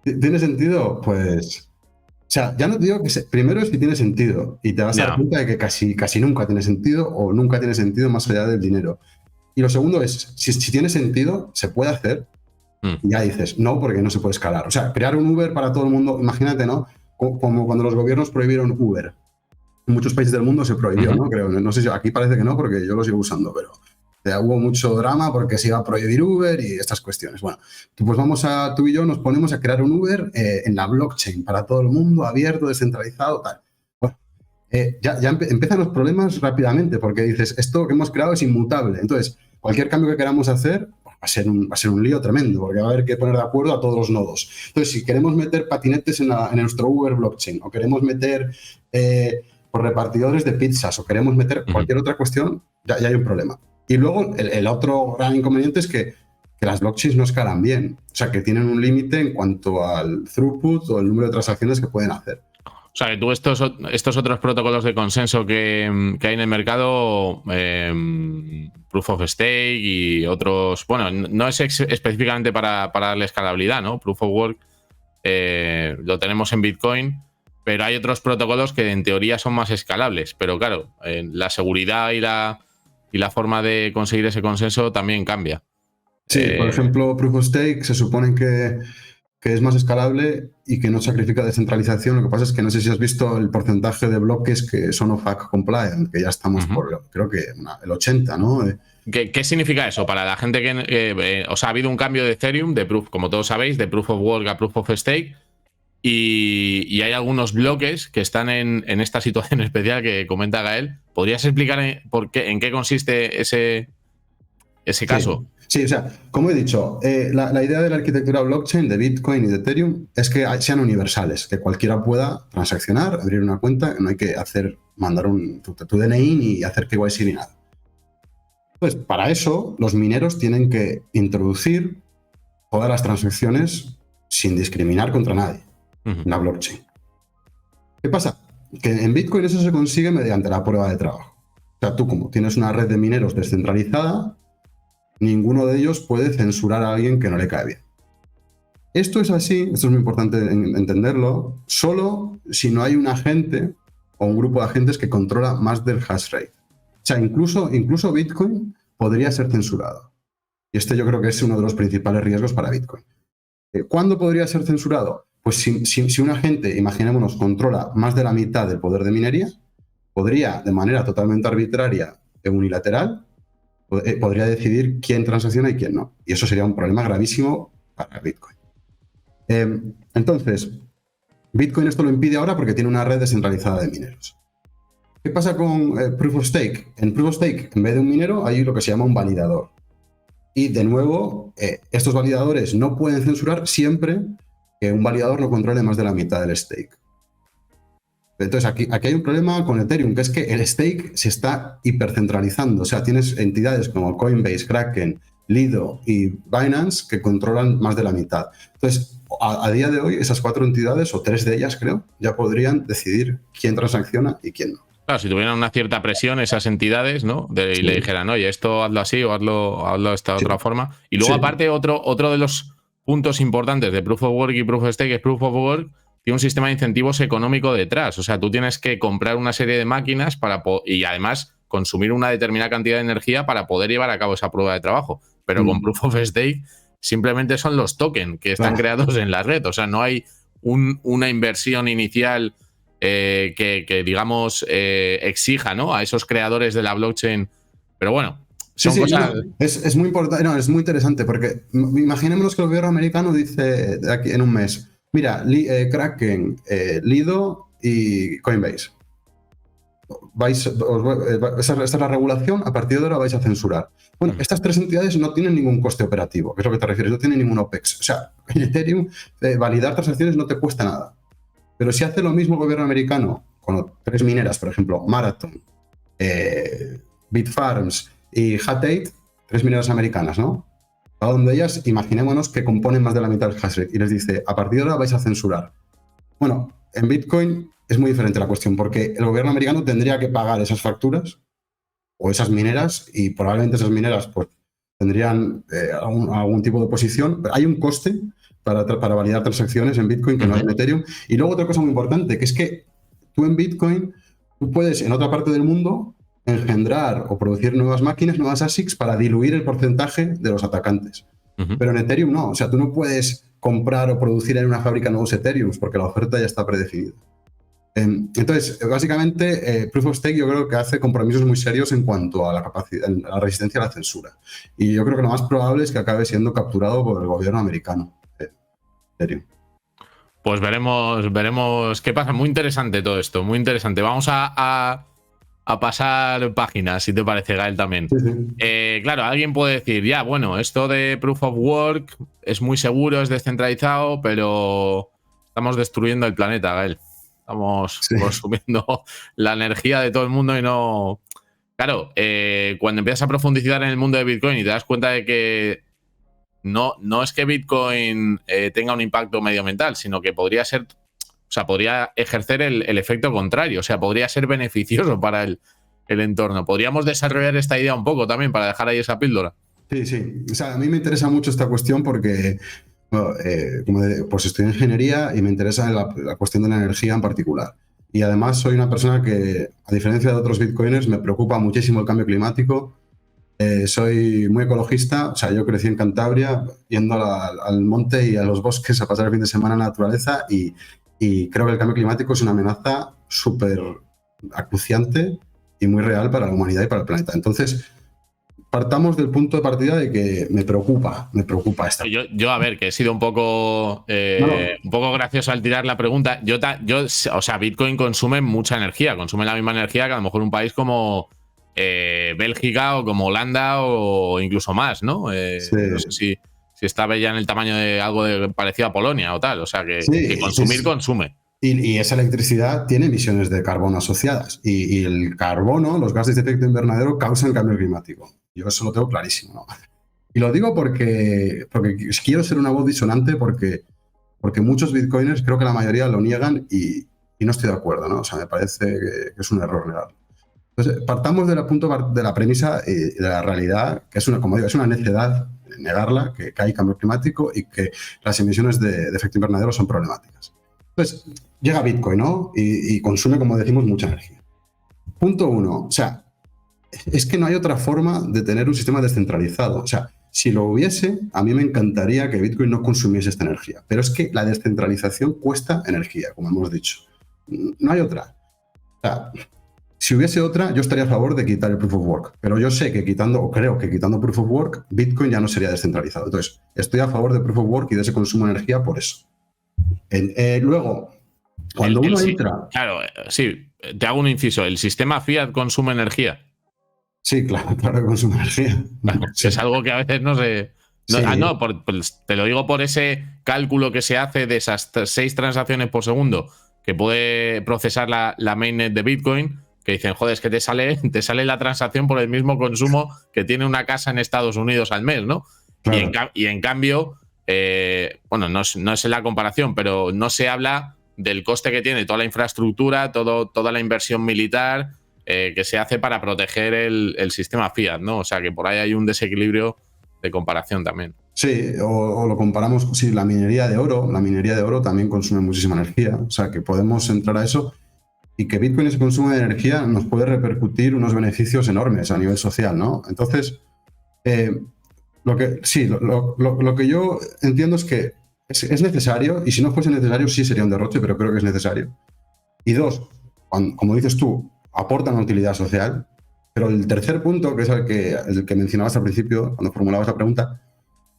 ¿Tiene sentido? Pues... O sea, ya no te digo que... Primero es que tiene sentido y te vas a dar cuenta de que casi nunca tiene sentido o nunca tiene sentido más allá del dinero. Y lo segundo es, si tiene sentido, se puede hacer y ya dices, no, porque no se puede escalar. O sea, crear un Uber para todo el mundo, imagínate, ¿no? Como cuando los gobiernos prohibieron Uber. En muchos países del mundo se prohibió, ¿no? Creo, no sé si aquí parece que no, porque yo lo sigo usando, pero Hubo mucho drama porque se iba a prohibir Uber y estas cuestiones. Bueno, pues tú y yo nos ponemos a crear un Uber en la blockchain para todo el mundo, abierto, descentralizado, tal. Bueno, ya empiezan los problemas rápidamente porque dices, esto que hemos creado es inmutable. Entonces, cualquier cambio que queramos hacer va a ser un lío tremendo porque va a haber que poner de acuerdo a todos los nodos. Entonces, si queremos meter patinetes en nuestro Uber blockchain o queremos meter por repartidores de pizzas o queremos meter cualquier otra cuestión, ya hay un problema. Y luego el otro gran inconveniente es que las blockchains no escalan bien. O sea, que tienen un límite en cuanto al throughput o el número de transacciones que pueden hacer. O sea, que tú estos otros protocolos de consenso que hay en el mercado, Proof of Stake y otros, bueno, no es específicamente para darle escalabilidad, ¿no? Proof of Work lo tenemos en Bitcoin, pero hay otros protocolos que en teoría son más escalables. Pero claro, la seguridad y la forma de conseguir ese consenso también cambia. Sí, por ejemplo, Proof of Stake se supone que es más escalable y que no sacrifica descentralización. Lo que pasa es que no sé si has visto el porcentaje de bloques que son OFAC compliant, que ya estamos por, creo que el 80, ¿no? ¿Qué significa eso? Para la gente que... o sea, ha habido un cambio de Ethereum, de Proof, como todos sabéis, de Proof of Work a Proof of Stake, y hay algunos bloques que están en esta situación especial que comenta Gael. ¿Podrías explicar en qué consiste ese caso? Sí, o sea, como he dicho, la idea de la arquitectura blockchain de Bitcoin y de Ethereum es que sean universales, que cualquiera pueda transaccionar, abrir una cuenta, no hay que mandar tu DNI ni hacer KYC ni nada. Pues para eso los mineros tienen que introducir todas las transacciones sin discriminar contra nadie en la blockchain. ¿Qué pasa? Que en Bitcoin eso se consigue mediante la prueba de trabajo. O sea, tú como tienes una red de mineros descentralizada, ninguno de ellos puede censurar a alguien que no le cae bien. Esto es así, esto es muy importante entenderlo, solo si no hay un agente o un grupo de agentes que controla más del hash rate. O sea, incluso Bitcoin podría ser censurado. Y este yo creo que es uno de los principales riesgos para Bitcoin. ¿Cuándo podría ser censurado? Pues si un agente, imaginémonos, controla más de la mitad del poder de minería, podría, de manera totalmente arbitraria e unilateral, podría decidir quién transacciona y quién no. Y eso sería un problema gravísimo para Bitcoin. Entonces, Bitcoin esto lo impide ahora porque tiene una red descentralizada de mineros. ¿Qué pasa con Proof of Stake? En Proof of Stake, en vez de un minero, hay lo que se llama un validador. Y de nuevo, estos validadores no pueden censurar siempre que un validador no controle más de la mitad del stake. Entonces, aquí hay un problema con Ethereum, que es que el stake se está hipercentralizando. O sea, tienes entidades como Coinbase, Kraken, Lido y Binance que controlan más de la mitad. Entonces, a día de hoy, esas 4 entidades, o 3 de ellas, creo, ya podrían decidir quién transacciona y quién no. Claro, si tuvieran una cierta presión esas entidades, ¿no? Y le dijeran, oye, esto hazlo así o hazlo de esta otra forma. Y luego, aparte, otro de los puntos importantes de Proof of Work y Proof of Stake es Proof of Work tiene un sistema de incentivos económico detrás. O sea, tú tienes que comprar una serie de máquinas y además consumir una determinada cantidad de energía para poder llevar a cabo esa prueba de trabajo. Pero con Proof of Stake simplemente son los tokens que están creados en la red. O sea, no hay una inversión inicial que digamos, exija, ¿no?, a esos creadores de la blockchain. Pero bueno, son cosas... Es muy importante, es muy interesante porque imaginémonos que el gobierno americano dice aquí en un mes, mira, Kraken, Lido y Coinbase. Esta es la regulación, a partir de ahora vais a censurar. Bueno, estas 3 entidades no tienen ningún coste operativo, que es lo que te refieres, no tienen ningún OPEX. O sea, en Ethereum, validar transacciones no te cuesta nada. Pero si hace lo mismo el gobierno americano con 3 mineras, por ejemplo, Marathon, Bitfarms y Hut 8, 3 mineras americanas, ¿no? Cada una de ellas, imaginémonos que componen más de la mitad del hash rate y les dice, a partir de ahora vais a censurar. Bueno, en Bitcoin es muy diferente la cuestión porque el gobierno americano tendría que pagar esas facturas o esas mineras y probablemente esas mineras pues tendrían algún tipo de oposición. Hay un coste para validar transacciones en Bitcoin que no hay en Ethereum. Y luego otra cosa muy importante, que es que tú en Bitcoin, tú puedes en otra parte del mundo engendrar o producir nuevas máquinas, nuevas ASICs para diluir el porcentaje de los atacantes. Pero en Ethereum no, o sea, tú no puedes comprar o producir en una fábrica nuevos Ethereums porque la oferta ya está predefinida. Entonces, básicamente, Proof of Stake yo creo que hace compromisos muy serios en cuanto a la capacidad, a la resistencia a la censura. Y yo creo que lo más probable es que acabe siendo capturado por el gobierno americano. Serio. Pues veremos qué pasa. Muy interesante todo esto, muy interesante. Vamos a pasar páginas, si te parece, Gael, también. Sí, sí. Claro, alguien puede decir, ya, bueno, esto de Proof of Work es muy seguro, es descentralizado, pero estamos destruyendo el planeta, Gael. Estamos consumiendo la energía de todo el mundo y no... Claro, cuando empiezas a profundizar en el mundo de Bitcoin y te das cuenta de que no es que Bitcoin tenga un impacto medioambiental, sino que podría ser, o sea, podría ejercer el efecto contrario, o sea, podría ser beneficioso para el entorno. Podríamos desarrollar esta idea un poco también para dejar ahí esa píldora. Sí, sí. O sea, a mí me interesa mucho esta cuestión porque pues estudio ingeniería y me interesa la cuestión de la energía en particular. Y además soy una persona que, a diferencia de otros bitcoiners, me preocupa muchísimo el cambio climático. Soy muy ecologista, o sea, yo crecí en Cantabria yendo al monte y a los bosques a pasar el fin de semana en la naturaleza y creo que el cambio climático es una amenaza súper acuciante y muy real para la humanidad y para el planeta. Entonces, partamos del punto de partida de que me preocupa esta. Yo a ver, que he sido un poco gracioso al tirar la pregunta. O sea, Bitcoin consume mucha energía, consume la misma energía que a lo mejor un país como Bélgica o como Holanda o incluso más, ¿no? Sí. No sé si está ya en el tamaño de algo parecido a Polonia o tal. O sea, que consume. Y esa electricidad tiene emisiones de carbono asociadas. Y el carbono, los gases de efecto invernadero, causan cambio climático. Yo eso lo tengo clarísimo, ¿no? Y lo digo porque quiero ser una voz disonante porque muchos bitcoiners, creo que la mayoría lo niegan y no estoy de acuerdo, ¿no? O sea, me parece que es un error negarlo. Entonces, partamos de la premisa y de la realidad, que es como digo, es una necedad negarla, que hay cambio climático y que las emisiones de efecto invernadero son problemáticas. Entonces, llega Bitcoin, ¿no? Y consume, como decimos, mucha energía. Punto uno, o sea, es que no hay otra forma de tener un sistema descentralizado. O sea, si lo hubiese, a mí me encantaría que Bitcoin no consumiese esta energía. Pero es que la descentralización cuesta energía, como hemos dicho. No hay otra. O sea, si hubiese otra, yo estaría a favor de quitar el Proof of Work. Pero yo sé que creo que quitando Proof of Work, Bitcoin ya no sería descentralizado. Entonces, estoy a favor de Proof of Work y de ese consumo de energía por eso. Luego, cuando uno entra... Claro, sí, te hago un inciso. ¿El sistema fiat consume energía? Sí, claro que consume energía. Claro, Sí. es algo que a veces no se... No, Sí. Te lo digo por ese cálculo que se hace de esas 6 transacciones por segundo que puede procesar la mainnet de Bitcoin, que dicen, joder, es que te sale la transacción por el mismo consumo que tiene una casa en Estados Unidos al mes, ¿no? Claro. Y en cambio, bueno, no es la comparación, pero no se habla del coste que tiene toda la infraestructura, toda la inversión militar que se hace para proteger el sistema fiat, ¿no? O sea que por ahí hay un desequilibrio de comparación también. Sí, o lo comparamos, sí, la minería de oro también consume muchísima energía, o sea que podemos entrar a eso y que Bitcoin, ese consumo de energía, nos puede repercutir unos beneficios enormes a nivel social, ¿no? Entonces, lo que yo entiendo es que es necesario, y si no fuese necesario sí sería un derroche, pero creo que es necesario. Y dos, como dices tú, aporta una utilidad social, pero el tercer punto, que es el que mencionabas al principio, cuando formulabas la pregunta,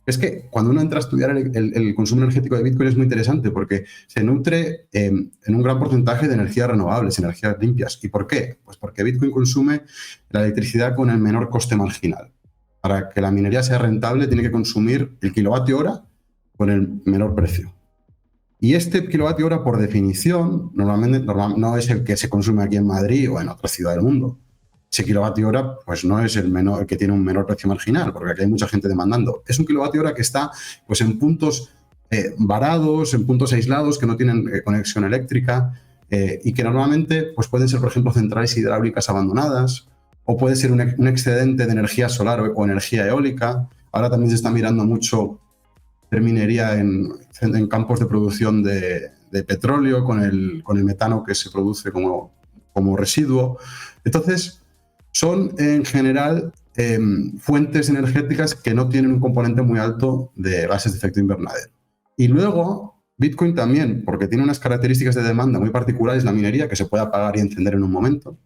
es que cuando uno entra a estudiar el consumo energético de Bitcoin es muy interesante porque se nutre en un gran porcentaje de energías renovables, energías limpias. ¿Y por qué? Pues porque Bitcoin consume la electricidad con el menor coste marginal. Para que la minería sea rentable tiene que consumir el kilovatio hora con el menor precio. Y este kilovatio hora, por definición, normalmente no es el que se consume aquí en Madrid o en otra ciudad del mundo. Ese kilovatio hora pues no es el que tiene un menor precio marginal, porque aquí hay mucha gente demandando. Es un kilovatio hora que está pues, en puntos varados, en puntos aislados, que no tienen conexión eléctrica y que normalmente pues, pueden ser, por ejemplo, centrales hidráulicas abandonadas o puede ser un excedente de energía solar o energía eólica. Ahora también se está mirando mucho minería en campos de producción de petróleo con el metano que se produce como residuo. Entonces, son en general fuentes energéticas que no tienen un componente muy alto de gases de efecto invernadero. Y luego, Bitcoin también, porque tiene unas características de demanda muy particulares, la minería, que se puede apagar y encender en un momento,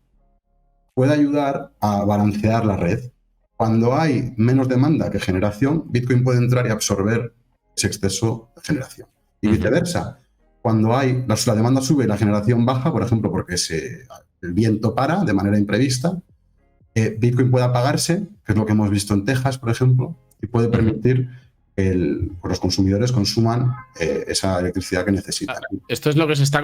puede ayudar a balancear la red. Cuando hay menos demanda que generación, Bitcoin puede entrar y absorber ese exceso de generación. Y viceversa, cuando la demanda sube y la generación baja, por ejemplo, porque el viento para de manera imprevista, Bitcoin puede apagarse, que es lo que hemos visto en Texas, por ejemplo, y puede permitir que los consumidores consuman esa electricidad que necesitan. Esto es lo que se está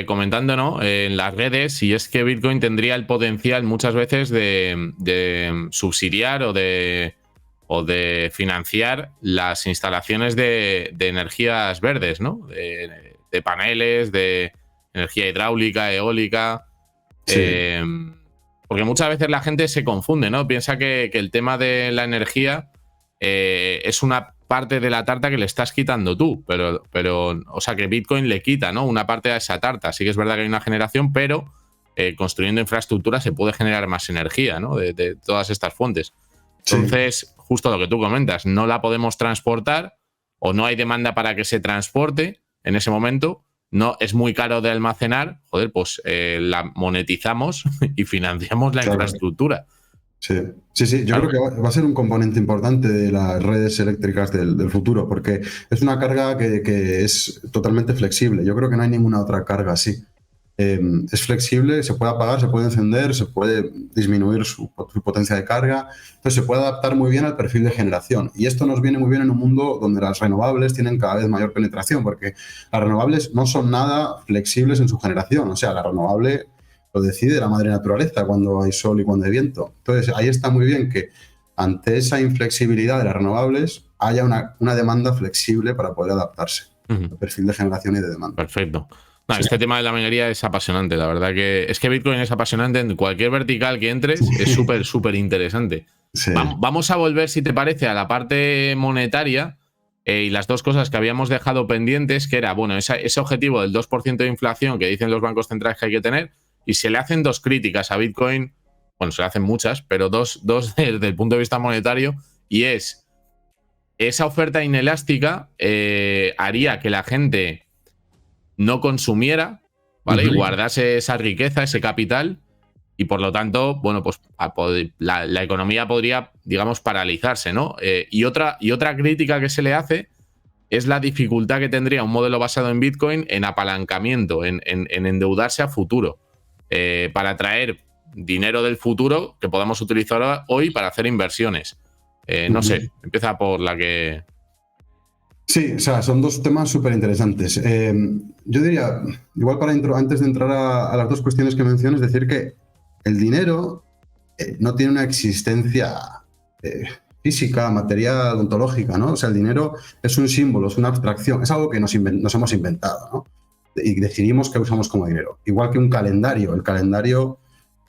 comentando, ¿no?, en las redes, y es que Bitcoin tendría el potencial muchas veces de subsidiar o de financiar las instalaciones de energías verdes, ¿no? De paneles, de energía hidráulica, eólica. Sí. Porque muchas veces la gente se confunde, ¿no? Piensa que el tema de la energía es una parte de la tarta que le estás quitando tú, pero o sea, que Bitcoin le quita, ¿no?, una parte de esa tarta. Sí que es verdad que hay una generación, pero construyendo infraestructura se puede generar más energía, ¿no?, de todas estas fuentes. Entonces, justo lo que tú comentas, no la podemos transportar o no hay demanda para que se transporte en ese momento, no es muy caro de almacenar, joder, pues la monetizamos y financiamos la infraestructura. Sí. Yo creo que va a ser un componente importante de las redes eléctricas del futuro, porque es una carga que es totalmente flexible. Yo creo que no hay ninguna otra carga así. Es flexible, se puede apagar, se puede encender, se puede disminuir su potencia de carga. Entonces se puede adaptar muy bien al perfil de generación. Y esto nos viene muy bien en un mundo donde las renovables tienen cada vez mayor penetración, porque las renovables no son nada flexibles en su generación. O sea, la renovable lo decide la madre naturaleza cuando hay sol y cuando hay viento. Entonces ahí está muy bien que ante esa inflexibilidad de las renovables haya una demanda flexible para poder adaptarse al perfil de generación y de demanda. Perfecto. No, este tema de la minería es apasionante, la verdad que es que Bitcoin es apasionante en cualquier vertical que entres, es súper interesante. Sí. Vamos a volver, si te parece, a la parte monetaria y las dos cosas que habíamos dejado pendientes, que era, bueno, ese objetivo del 2% de inflación que dicen los bancos centrales que hay que tener, y se le hacen dos críticas a Bitcoin, bueno, se le hacen muchas, pero dos desde el punto de vista monetario, y es esa oferta inelástica haría que la gente no consumiera, ¿vale? Y guardase esa riqueza, ese capital, y por lo tanto, bueno, pues la economía podría, digamos, paralizarse, ¿no? Y otra crítica que se le hace es la dificultad que tendría un modelo basado en Bitcoin en apalancamiento, en endeudarse a futuro, para traer dinero del futuro que podamos utilizar hoy para hacer inversiones. No sé, empieza por la que... Sí, o sea, son dos temas súper interesantes. Yo diría, igual antes de entrar a las dos cuestiones que mencionas, decir que el dinero no tiene una existencia física, material, ontológica, ¿no? O sea, el dinero es un símbolo, es una abstracción, es algo que nos hemos inventado, ¿no? Y decidimos qué usamos como dinero. Igual que un calendario. El calendario,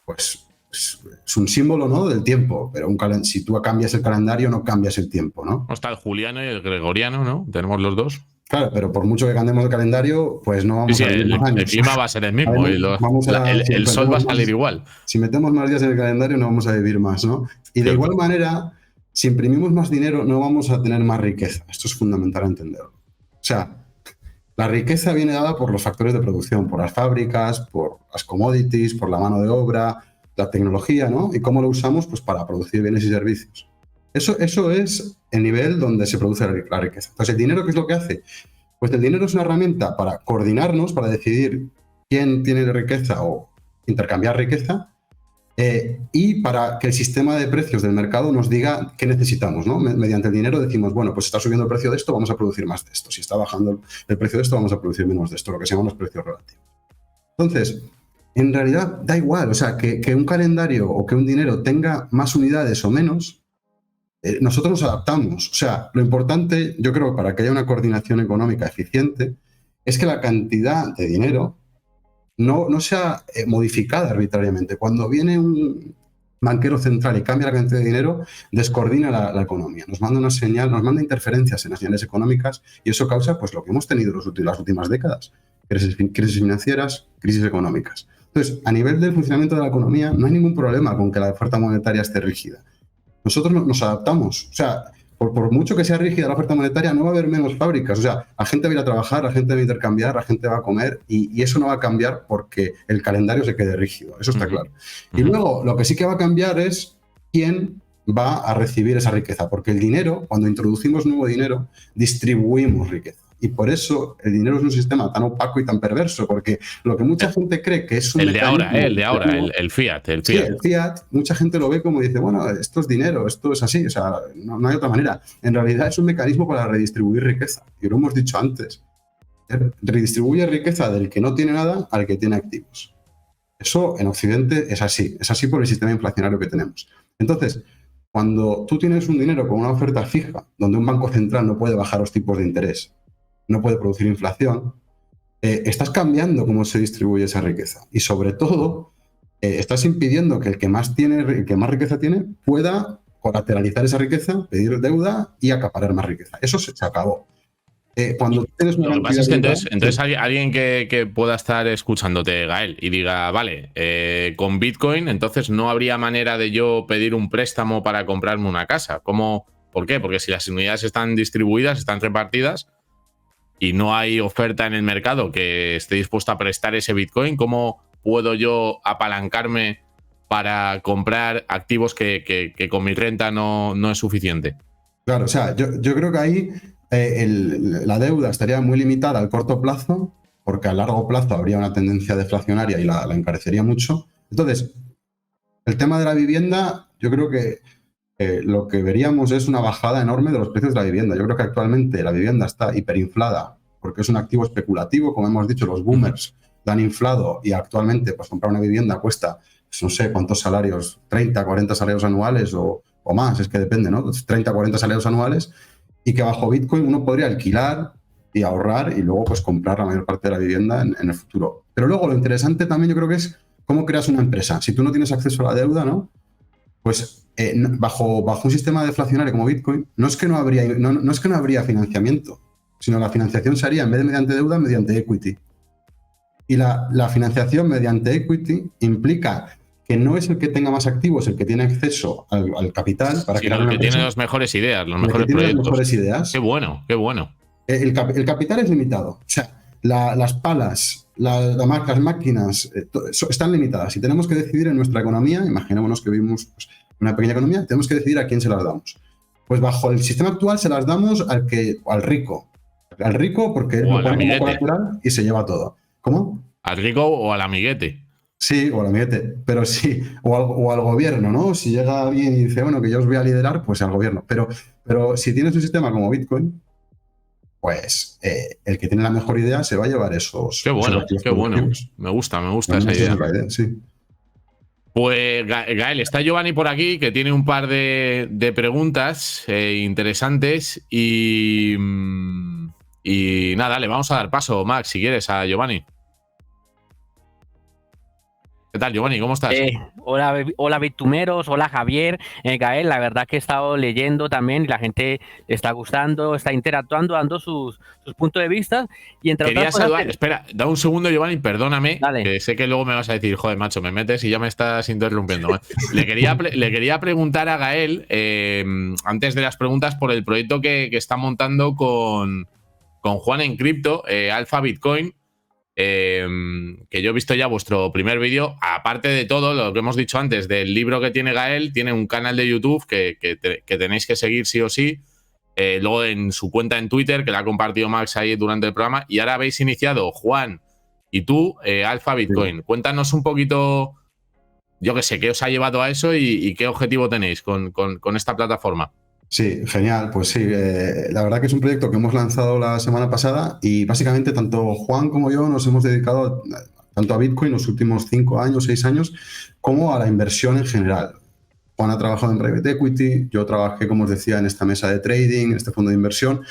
pues, es un símbolo, ¿no?, del tiempo, pero si tú cambias el calendario, no cambias el tiempo, ¿no? Está el juliano y el gregoriano, ¿no? Tenemos los dos. Claro, pero por mucho que cambiemos el calendario, pues no vamos a vivir más años. El clima va a ser el mismo y el sol va a salir igual. Si metemos más días en el calendario, no vamos a vivir más, ¿no? Y de igual manera, si imprimimos más dinero, no vamos a tener más riqueza. Esto es fundamental entenderlo. O sea, la riqueza viene dada por los factores de producción, por las fábricas, por las commodities, por la mano de obra, la tecnología, ¿no? Y cómo lo usamos, pues, para producir bienes y servicios. Eso es el nivel donde se produce la riqueza. Entonces, ¿el dinero qué es lo que hace? Pues el dinero es una herramienta para coordinarnos, para decidir quién tiene riqueza o intercambiar riqueza, y para que el sistema de precios del mercado nos diga qué necesitamos, ¿no? Mediante el dinero decimos, bueno, pues está subiendo el precio de esto, vamos a producir más de esto. Si está bajando el precio de esto, vamos a producir menos de esto, lo que se llaman los precios relativos. Entonces, en realidad da igual, o sea, que un calendario o que un dinero tenga más unidades o menos, nosotros nos adaptamos. O sea, lo importante, yo creo, para que haya una coordinación económica eficiente, es que la cantidad de dinero no sea modificada arbitrariamente. Cuando viene un banquero central y cambia la cantidad de dinero, descoordina la economía. Nos manda una señal, nos manda interferencias en las señales económicas, y eso causa, pues, lo que hemos tenido las últimas décadas. Crisis financieras, crisis económicas. Entonces, a nivel del funcionamiento de la economía, no hay ningún problema con que la oferta monetaria esté rígida. Nosotros nos adaptamos. O sea, por mucho que sea rígida la oferta monetaria, no va a haber menos fábricas. O sea, la gente va a ir a trabajar, la gente va a intercambiar, la gente va a comer y eso no va a cambiar porque el calendario se quede rígido. Eso está claro. Y luego, lo que sí que va a cambiar es quién va a recibir esa riqueza. Porque el dinero, cuando introducimos nuevo dinero, distribuimos riqueza. Y por eso el dinero es un sistema tan opaco y tan perverso, porque lo que mucha gente cree que es un mecanismo... El de ahora, el fiat. Sí, el fiat, mucha gente lo ve como dice, bueno, esto es dinero, esto es así, o sea, no hay otra manera. En realidad es un mecanismo para redistribuir riqueza, y lo hemos dicho antes. Redistribuye riqueza del que no tiene nada al que tiene activos. Eso en Occidente es así por el sistema inflacionario que tenemos. Entonces, cuando tú tienes un dinero con una oferta fija, donde un banco central no puede bajar los tipos de interés, no puede producir inflación, estás cambiando cómo se distribuye esa riqueza. Y sobre todo, estás impidiendo que el que más riqueza tiene pueda colateralizar esa riqueza, pedir deuda y acaparar más riqueza. Eso se acabó. Cuando tienes una lo que pasa es que entonces sí. alguien que pueda estar escuchándote, Gael, y diga, vale, con Bitcoin, entonces no habría manera de yo pedir un préstamo para comprarme una casa. ¿Por qué? Porque si las unidades están distribuidas, están repartidas, y no hay oferta en el mercado que esté dispuesta a prestar ese Bitcoin, ¿cómo puedo yo apalancarme para comprar activos que con mi renta no es suficiente? Claro, o sea, yo creo que ahí la deuda estaría muy limitada al corto plazo, porque a largo plazo habría una tendencia deflacionaria y la encarecería mucho. Entonces, el tema de la vivienda, yo creo que lo que veríamos es una bajada enorme de los precios de la vivienda. Yo creo que actualmente la vivienda está hiperinflada porque es un activo especulativo. Como hemos dicho, los boomers la han inflado y actualmente pues, comprar una vivienda cuesta, no sé cuántos salarios, 30, 40 salarios anuales o más, es que depende, ¿no? 30, 40 salarios anuales, y que bajo Bitcoin uno podría alquilar y ahorrar y luego pues comprar la mayor parte de la vivienda en el futuro. Pero luego lo interesante también yo creo que es cómo creas una empresa. Si tú no tienes acceso a la deuda, ¿no? Pues bajo un sistema deflacionario como Bitcoin, no es que no habría financiamiento, sino la financiación se haría en vez de mediante deuda, mediante equity. Y la financiación mediante equity implica que no es el que tenga más activos el que tiene acceso al capital para crear una empresa. El que tiene las mejores ideas, los mejores proyectos. Las mejores ideas. Qué bueno, qué bueno. El capital es limitado. O sea, las palas, las máquinas están limitadas y tenemos que decidir en nuestra economía, imaginémonos que vivimos pues, en una pequeña economía, tenemos que decidir a quién se las damos. Pues bajo el sistema actual se las damos al rico. Al rico porque él lo pone como colateral y se lleva todo. ¿Cómo? ¿Al rico o al amiguete? Sí, o al amiguete, pero sí, o al gobierno, ¿no? Si llega alguien y dice, bueno, que yo os voy a liderar, pues al gobierno. Pero si tienes un sistema como Bitcoin, pues el que tiene la mejor idea se va a llevar esos. Qué bueno, qué bueno. Me gusta esa idea. Sí. Pues Gael, está Giovanni por aquí, que tiene un par de preguntas interesantes y nada, le vamos a dar paso, Max, si quieres, a Giovanni. ¿Qué tal, Giovanni? ¿Cómo estás? Hola Bitumeros, hola Javier, Gael, la verdad que he estado leyendo también y la gente le está gustando, está interactuando, dando sus puntos de vista. Y entre otras cosas, espera, da un segundo, Giovanni, perdóname, que sé que luego me vas a decir, joder, macho, me metes y ya me estás interrumpiendo. le quería preguntar a Gael, antes de las preguntas, por el proyecto que está montando con Juan en cripto, Alpha Bitcoin. Que yo he visto ya vuestro primer vídeo. Aparte de todo lo que hemos dicho antes del libro que tiene Gael, tiene un canal de YouTube que tenéis que seguir sí o sí. Luego en su cuenta en Twitter, que la ha compartido Max ahí durante el programa. Y ahora habéis iniciado, Juan y tú, Alpha Bitcoin. Sí. Cuéntanos un poquito, yo qué sé, qué os ha llevado a eso y qué objetivo tenéis con esta plataforma. Sí, genial. Pues sí, la verdad que es un proyecto que hemos lanzado la semana pasada y básicamente tanto Juan como yo nos hemos dedicado tanto a Bitcoin los últimos 5 años, 6 años, como a la inversión en general. Juan ha trabajado en Private Equity, yo trabajé, como os decía, en esta mesa de trading, en este fondo de inversión,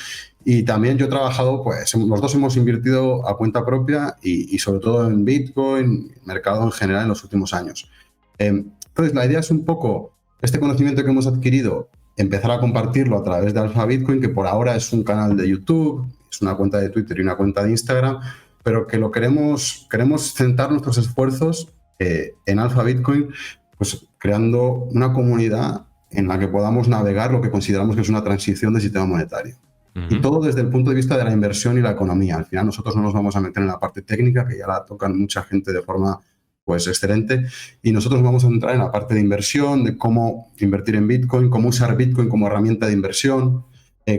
y también yo he trabajado, pues los dos hemos invertido a cuenta propia y sobre todo en Bitcoin, mercado en general en los últimos años. Entonces, la idea es un poco este conocimiento que hemos adquirido, empezar a compartirlo a través de Alpha Bitcoin, que por ahora es un canal de YouTube, es una cuenta de Twitter y una cuenta de Instagram, pero que queremos centrar nuestros esfuerzos en Alpha Bitcoin, pues creando una comunidad en la que podamos navegar lo que consideramos que es una transición del sistema monetario. Y todo desde el punto de vista de la inversión y la economía. Al final nosotros no nos vamos a meter en la parte técnica, que ya la tocan mucha gente de forma pues excelente, y nosotros vamos a entrar en la parte de inversión, de cómo invertir en Bitcoin, cómo usar Bitcoin como herramienta de inversión,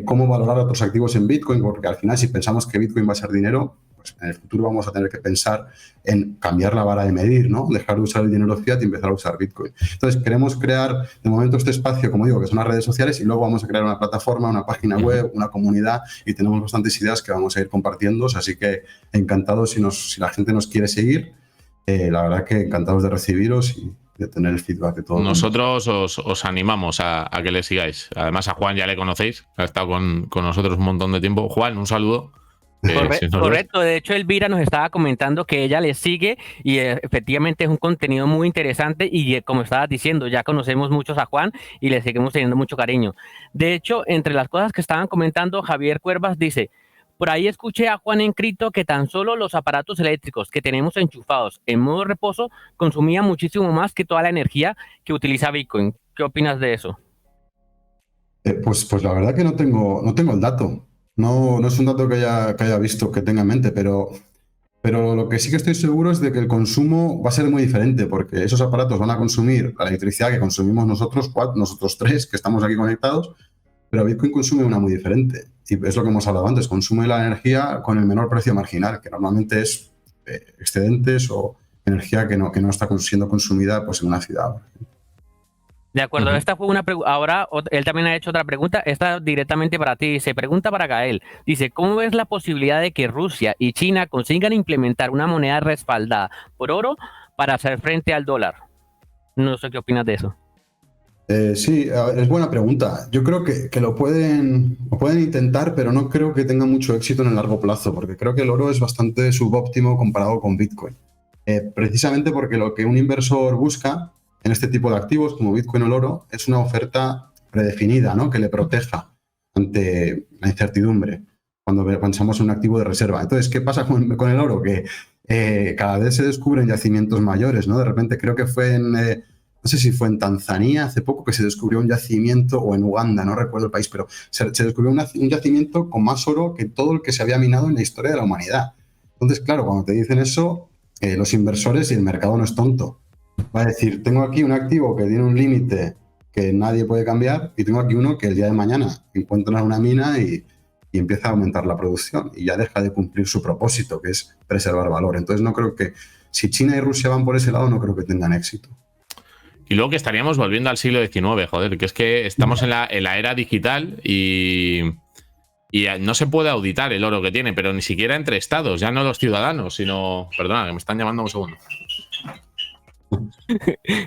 cómo valorar otros activos en Bitcoin, porque al final si pensamos que Bitcoin va a ser dinero, pues en el futuro vamos a tener que pensar en cambiar la vara de medir, ¿no? Dejar de usar el dinero fiat y empezar a usar Bitcoin. Entonces queremos crear de momento este espacio, como digo, que son las redes sociales, y luego vamos a crear una plataforma, una página web, una comunidad, y tenemos bastantes ideas que vamos a ir compartiendo, así que encantados si la gente nos quiere seguir. La verdad que encantados de recibiros y de tener el feedback de todos. Nosotros os animamos a que le sigáis. Además a Juan ya le conocéis, ha estado con nosotros un montón de tiempo. Juan, un saludo. Correcto, de hecho Elvira nos estaba comentando que ella le sigue y efectivamente es un contenido muy interesante y como estabas diciendo, ya conocemos muchos a Juan y le seguimos teniendo mucho cariño. De hecho, entre las cosas que estaban comentando, Javier Cuervas dice: por ahí escuché a Juan Encrito que tan solo los aparatos eléctricos que tenemos enchufados en modo reposo consumían muchísimo más que toda la energía que utiliza Bitcoin. ¿Qué opinas de eso? Pues la verdad que no tengo el dato. No es un dato que haya visto, que tenga en mente, pero lo que sí que estoy seguro es de que el consumo va a ser muy diferente, porque esos aparatos van a consumir la electricidad que consumimos nosotros tres, que estamos aquí conectados, pero Bitcoin consume una muy diferente. Y es lo que hemos hablado antes, consume la energía con el menor precio marginal, que normalmente es excedentes o energía que no está siendo consumida pues, en una ciudad. De acuerdo, esta fue una pregunta. Ahora él también ha hecho otra pregunta, esta directamente para ti. Se pregunta para Gael. Dice: ¿cómo ves la posibilidad de que Rusia y China consigan implementar una moneda respaldada por oro para hacer frente al dólar? No sé qué opinas de eso. Sí, es buena pregunta. Yo creo que lo pueden intentar, pero no creo que tenga mucho éxito en el largo plazo, porque creo que el oro es bastante subóptimo comparado con Bitcoin. Precisamente porque lo que un inversor busca en este tipo de activos, como Bitcoin o el oro, es una oferta predefinida, ¿no? Que le proteja ante la incertidumbre cuando pensamos en un activo de reserva. Entonces, ¿qué pasa con el oro? Que cada vez se descubren yacimientos mayores, ¿no? De repente creo que fue no sé si fue en Tanzania hace poco que se descubrió un yacimiento, o en Uganda, no recuerdo el país, pero se descubrió un yacimiento con más oro que todo el que se había minado en la historia de la humanidad. Entonces, claro, cuando te dicen eso, los inversores y el mercado no es tonto. Va a decir, tengo aquí un activo que tiene un límite que nadie puede cambiar y tengo aquí uno que el día de mañana encuentra una mina y empieza a aumentar la producción y ya deja de cumplir su propósito, que es preservar valor. Entonces, no creo que, si China y Rusia van por ese lado, no creo que tengan éxito. Y luego que estaríamos volviendo al siglo XIX, joder, que es que estamos en la era digital y no se puede auditar el oro que tiene, pero ni siquiera entre estados, ya no los ciudadanos, sino... Perdona, que me están llamando un segundo.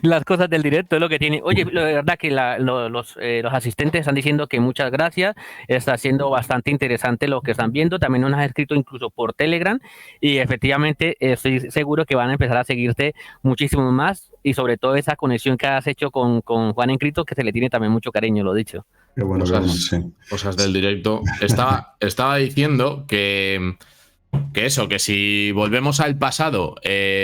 Las cosas del directo es lo que tiene. Oye, la verdad que los asistentes están diciendo que muchas gracias, está siendo bastante interesante lo que están viendo, también nos has escrito incluso por Telegram y efectivamente estoy seguro que van a empezar a seguirte muchísimo más y sobre todo esa conexión que has hecho con Juan Encrito, que se le tiene también mucho cariño, lo dicho. Qué bueno, cosas del directo. Estaba diciendo que si volvemos al pasado,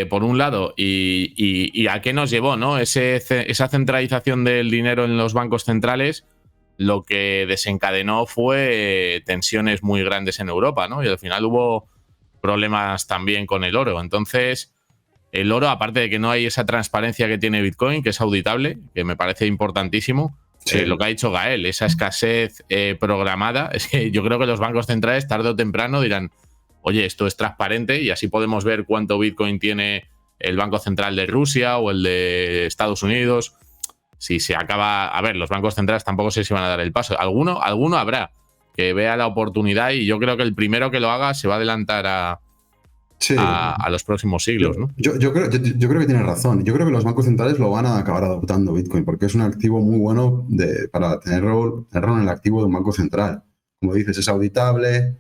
por un lado, y a qué nos llevó, ¿no? Esa centralización del dinero en los bancos centrales, lo que desencadenó fue tensiones muy grandes en Europa, ¿no? Y al final hubo problemas también con el oro. Entonces, el oro, aparte de que no hay esa transparencia que tiene Bitcoin, que es auditable, que me parece importantísimo, sí. Lo que ha dicho Gael, esa escasez programada, es que yo creo que los bancos centrales tarde o temprano dirán: oye, esto es transparente y así podemos ver cuánto Bitcoin tiene el Banco Central de Rusia o el de Estados Unidos. Si se acaba... A ver, los bancos centrales tampoco sé si van a dar el paso. Alguno habrá que vea la oportunidad y yo creo que el primero que lo haga se va a adelantar a los próximos siglos, ¿no? Yo creo que tienes razón. Yo creo que los bancos centrales lo van a acabar adoptando Bitcoin porque es un activo muy bueno para tener rol en el activo de un banco central. Como dices, es auditable...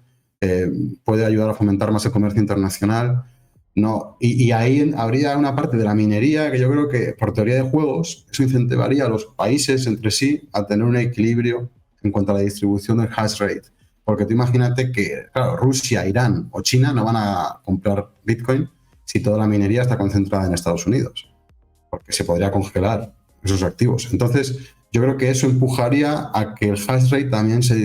puede ayudar a fomentar más el comercio internacional. No, y ahí habría una parte de la minería que yo creo que, por teoría de juegos, eso incentivaría a los países entre sí a tener un equilibrio en cuanto a la distribución del hash rate. Porque tú imagínate que, claro, Rusia, Irán o China no van a comprar Bitcoin si toda la minería está concentrada en Estados Unidos, porque se podría congelar esos activos. Entonces, yo creo que eso empujaría a que el hash rate también se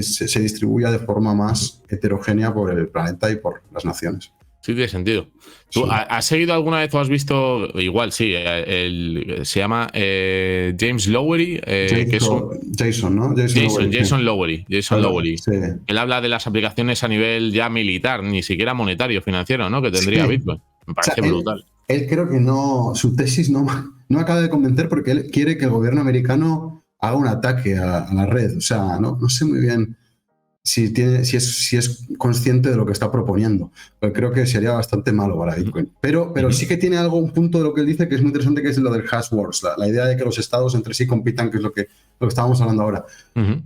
distribuya de forma más heterogénea por el planeta y por las naciones. Sí, tiene sentido. ¿Tú Sí. has seguido alguna vez o has visto, igual sí, se llama James Lowery, que es un, Jason, ¿no? Jason Lowery. Jason Lowery. Sí. Él habla de las aplicaciones a nivel ya militar, ni siquiera monetario, financiero, ¿no? Que tendría Sí. Bitcoin. Me parece brutal. Él creo que no, su tesis no acaba de convencer porque él quiere que el gobierno americano haga un ataque a la red. O sea, no sé muy bien si es consciente de lo que está proponiendo. Pero creo que sería bastante malo para Bitcoin. Pero sí que tiene un punto de lo que él dice que es muy interesante, que es lo del hash wars, la idea de que los estados entre sí compitan, que es lo que estábamos hablando ahora.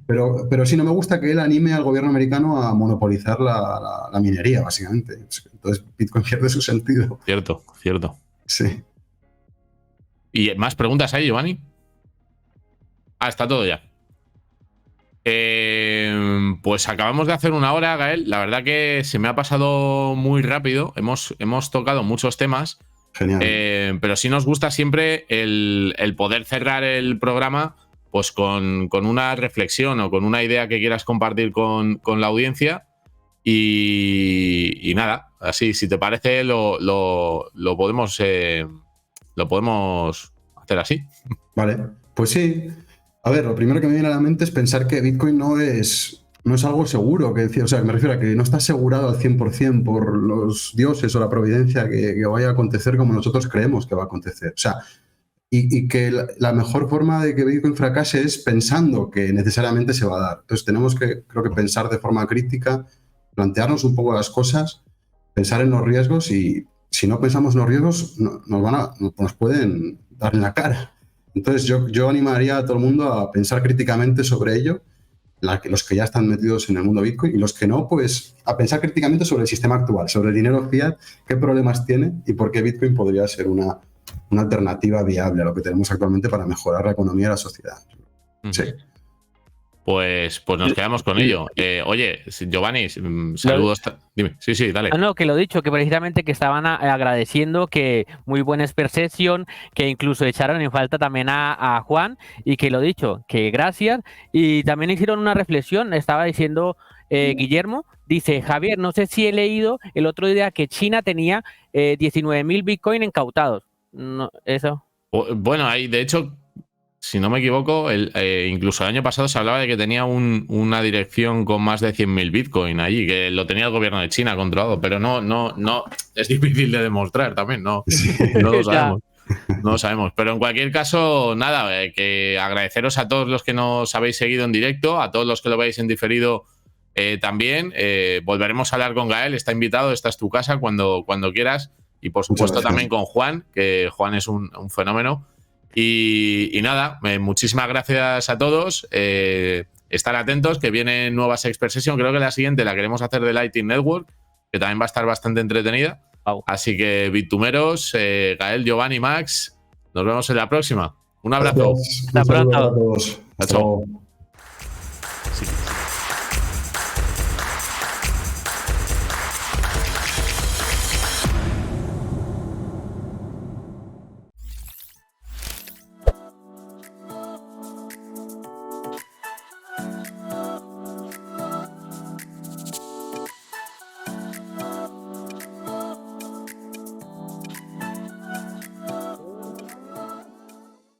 Pero sí, no me gusta que él anime al gobierno americano a monopolizar la minería, básicamente. Entonces Bitcoin pierde su sentido. Cierto. Sí. ¿Y más preguntas ahí, Giovanni? Está todo ya. Pues acabamos de hacer una hora, Gael. La verdad que se me ha pasado muy rápido. Hemos tocado muchos temas. Genial. Pero sí nos gusta siempre el poder cerrar el programa pues con una reflexión o con una idea que quieras compartir con la audiencia. Y nada, así, si te parece, lo podemos hacer así. Vale, pues sí. A ver, lo primero que me viene a la mente es pensar que Bitcoin no es algo seguro, o sea, me refiero a que no está asegurado al 100% por los dioses o la providencia que vaya a acontecer como nosotros creemos que va a acontecer. O sea, y que la mejor forma de que Bitcoin fracase es pensando que necesariamente se va a dar. Entonces tenemos que, creo que, pensar de forma crítica, plantearnos un poco las cosas, pensar en los riesgos, y si no pensamos en los riesgos nos pueden dar en la cara. Entonces yo animaría a todo el mundo a pensar críticamente sobre ello, los que ya están metidos en el mundo Bitcoin, y los que no, pues a pensar críticamente sobre el sistema actual, sobre el dinero fiat, qué problemas tiene y por qué Bitcoin podría ser una alternativa viable a lo que tenemos actualmente para mejorar la economía y la sociedad. Sí. Pues nos quedamos con ello. Oye, Giovanni, saludos. Dime. Sí, dale. No, que lo dicho, que precisamente que estaban agradeciendo que muy buena expercesión, que incluso echaron en falta también a Juan, y que lo dicho, que gracias. Y también hicieron una reflexión, estaba diciendo Guillermo, dice: Javier, no sé si he leído el otro día que China tenía 19.000 Bitcoin incautados. No, eso. Bueno, ahí, de hecho, si no me equivoco, incluso el año pasado se hablaba de que tenía una dirección con más de 100.000 Bitcoin allí, que lo tenía el gobierno de China controlado, pero no, es difícil de demostrar también, no lo sabemos. No lo sabemos, pero en cualquier caso, nada, que agradeceros a todos los que nos habéis seguido en directo, a todos los que lo veis en diferido también. Volveremos a hablar con Gael, está invitado, esta es tu casa cuando quieras, y por supuesto también con Juan, que Juan es un fenómeno. Y nada, muchísimas gracias a todos. Estar atentos, que vienen nuevas Expert Session. Creo que la siguiente la queremos hacer de Lightning Network, que también va a estar bastante entretenida. Así que, Bitumeros, Gael, Giovanni, Max, nos vemos en la próxima. Un abrazo. Hasta pronto. Chao.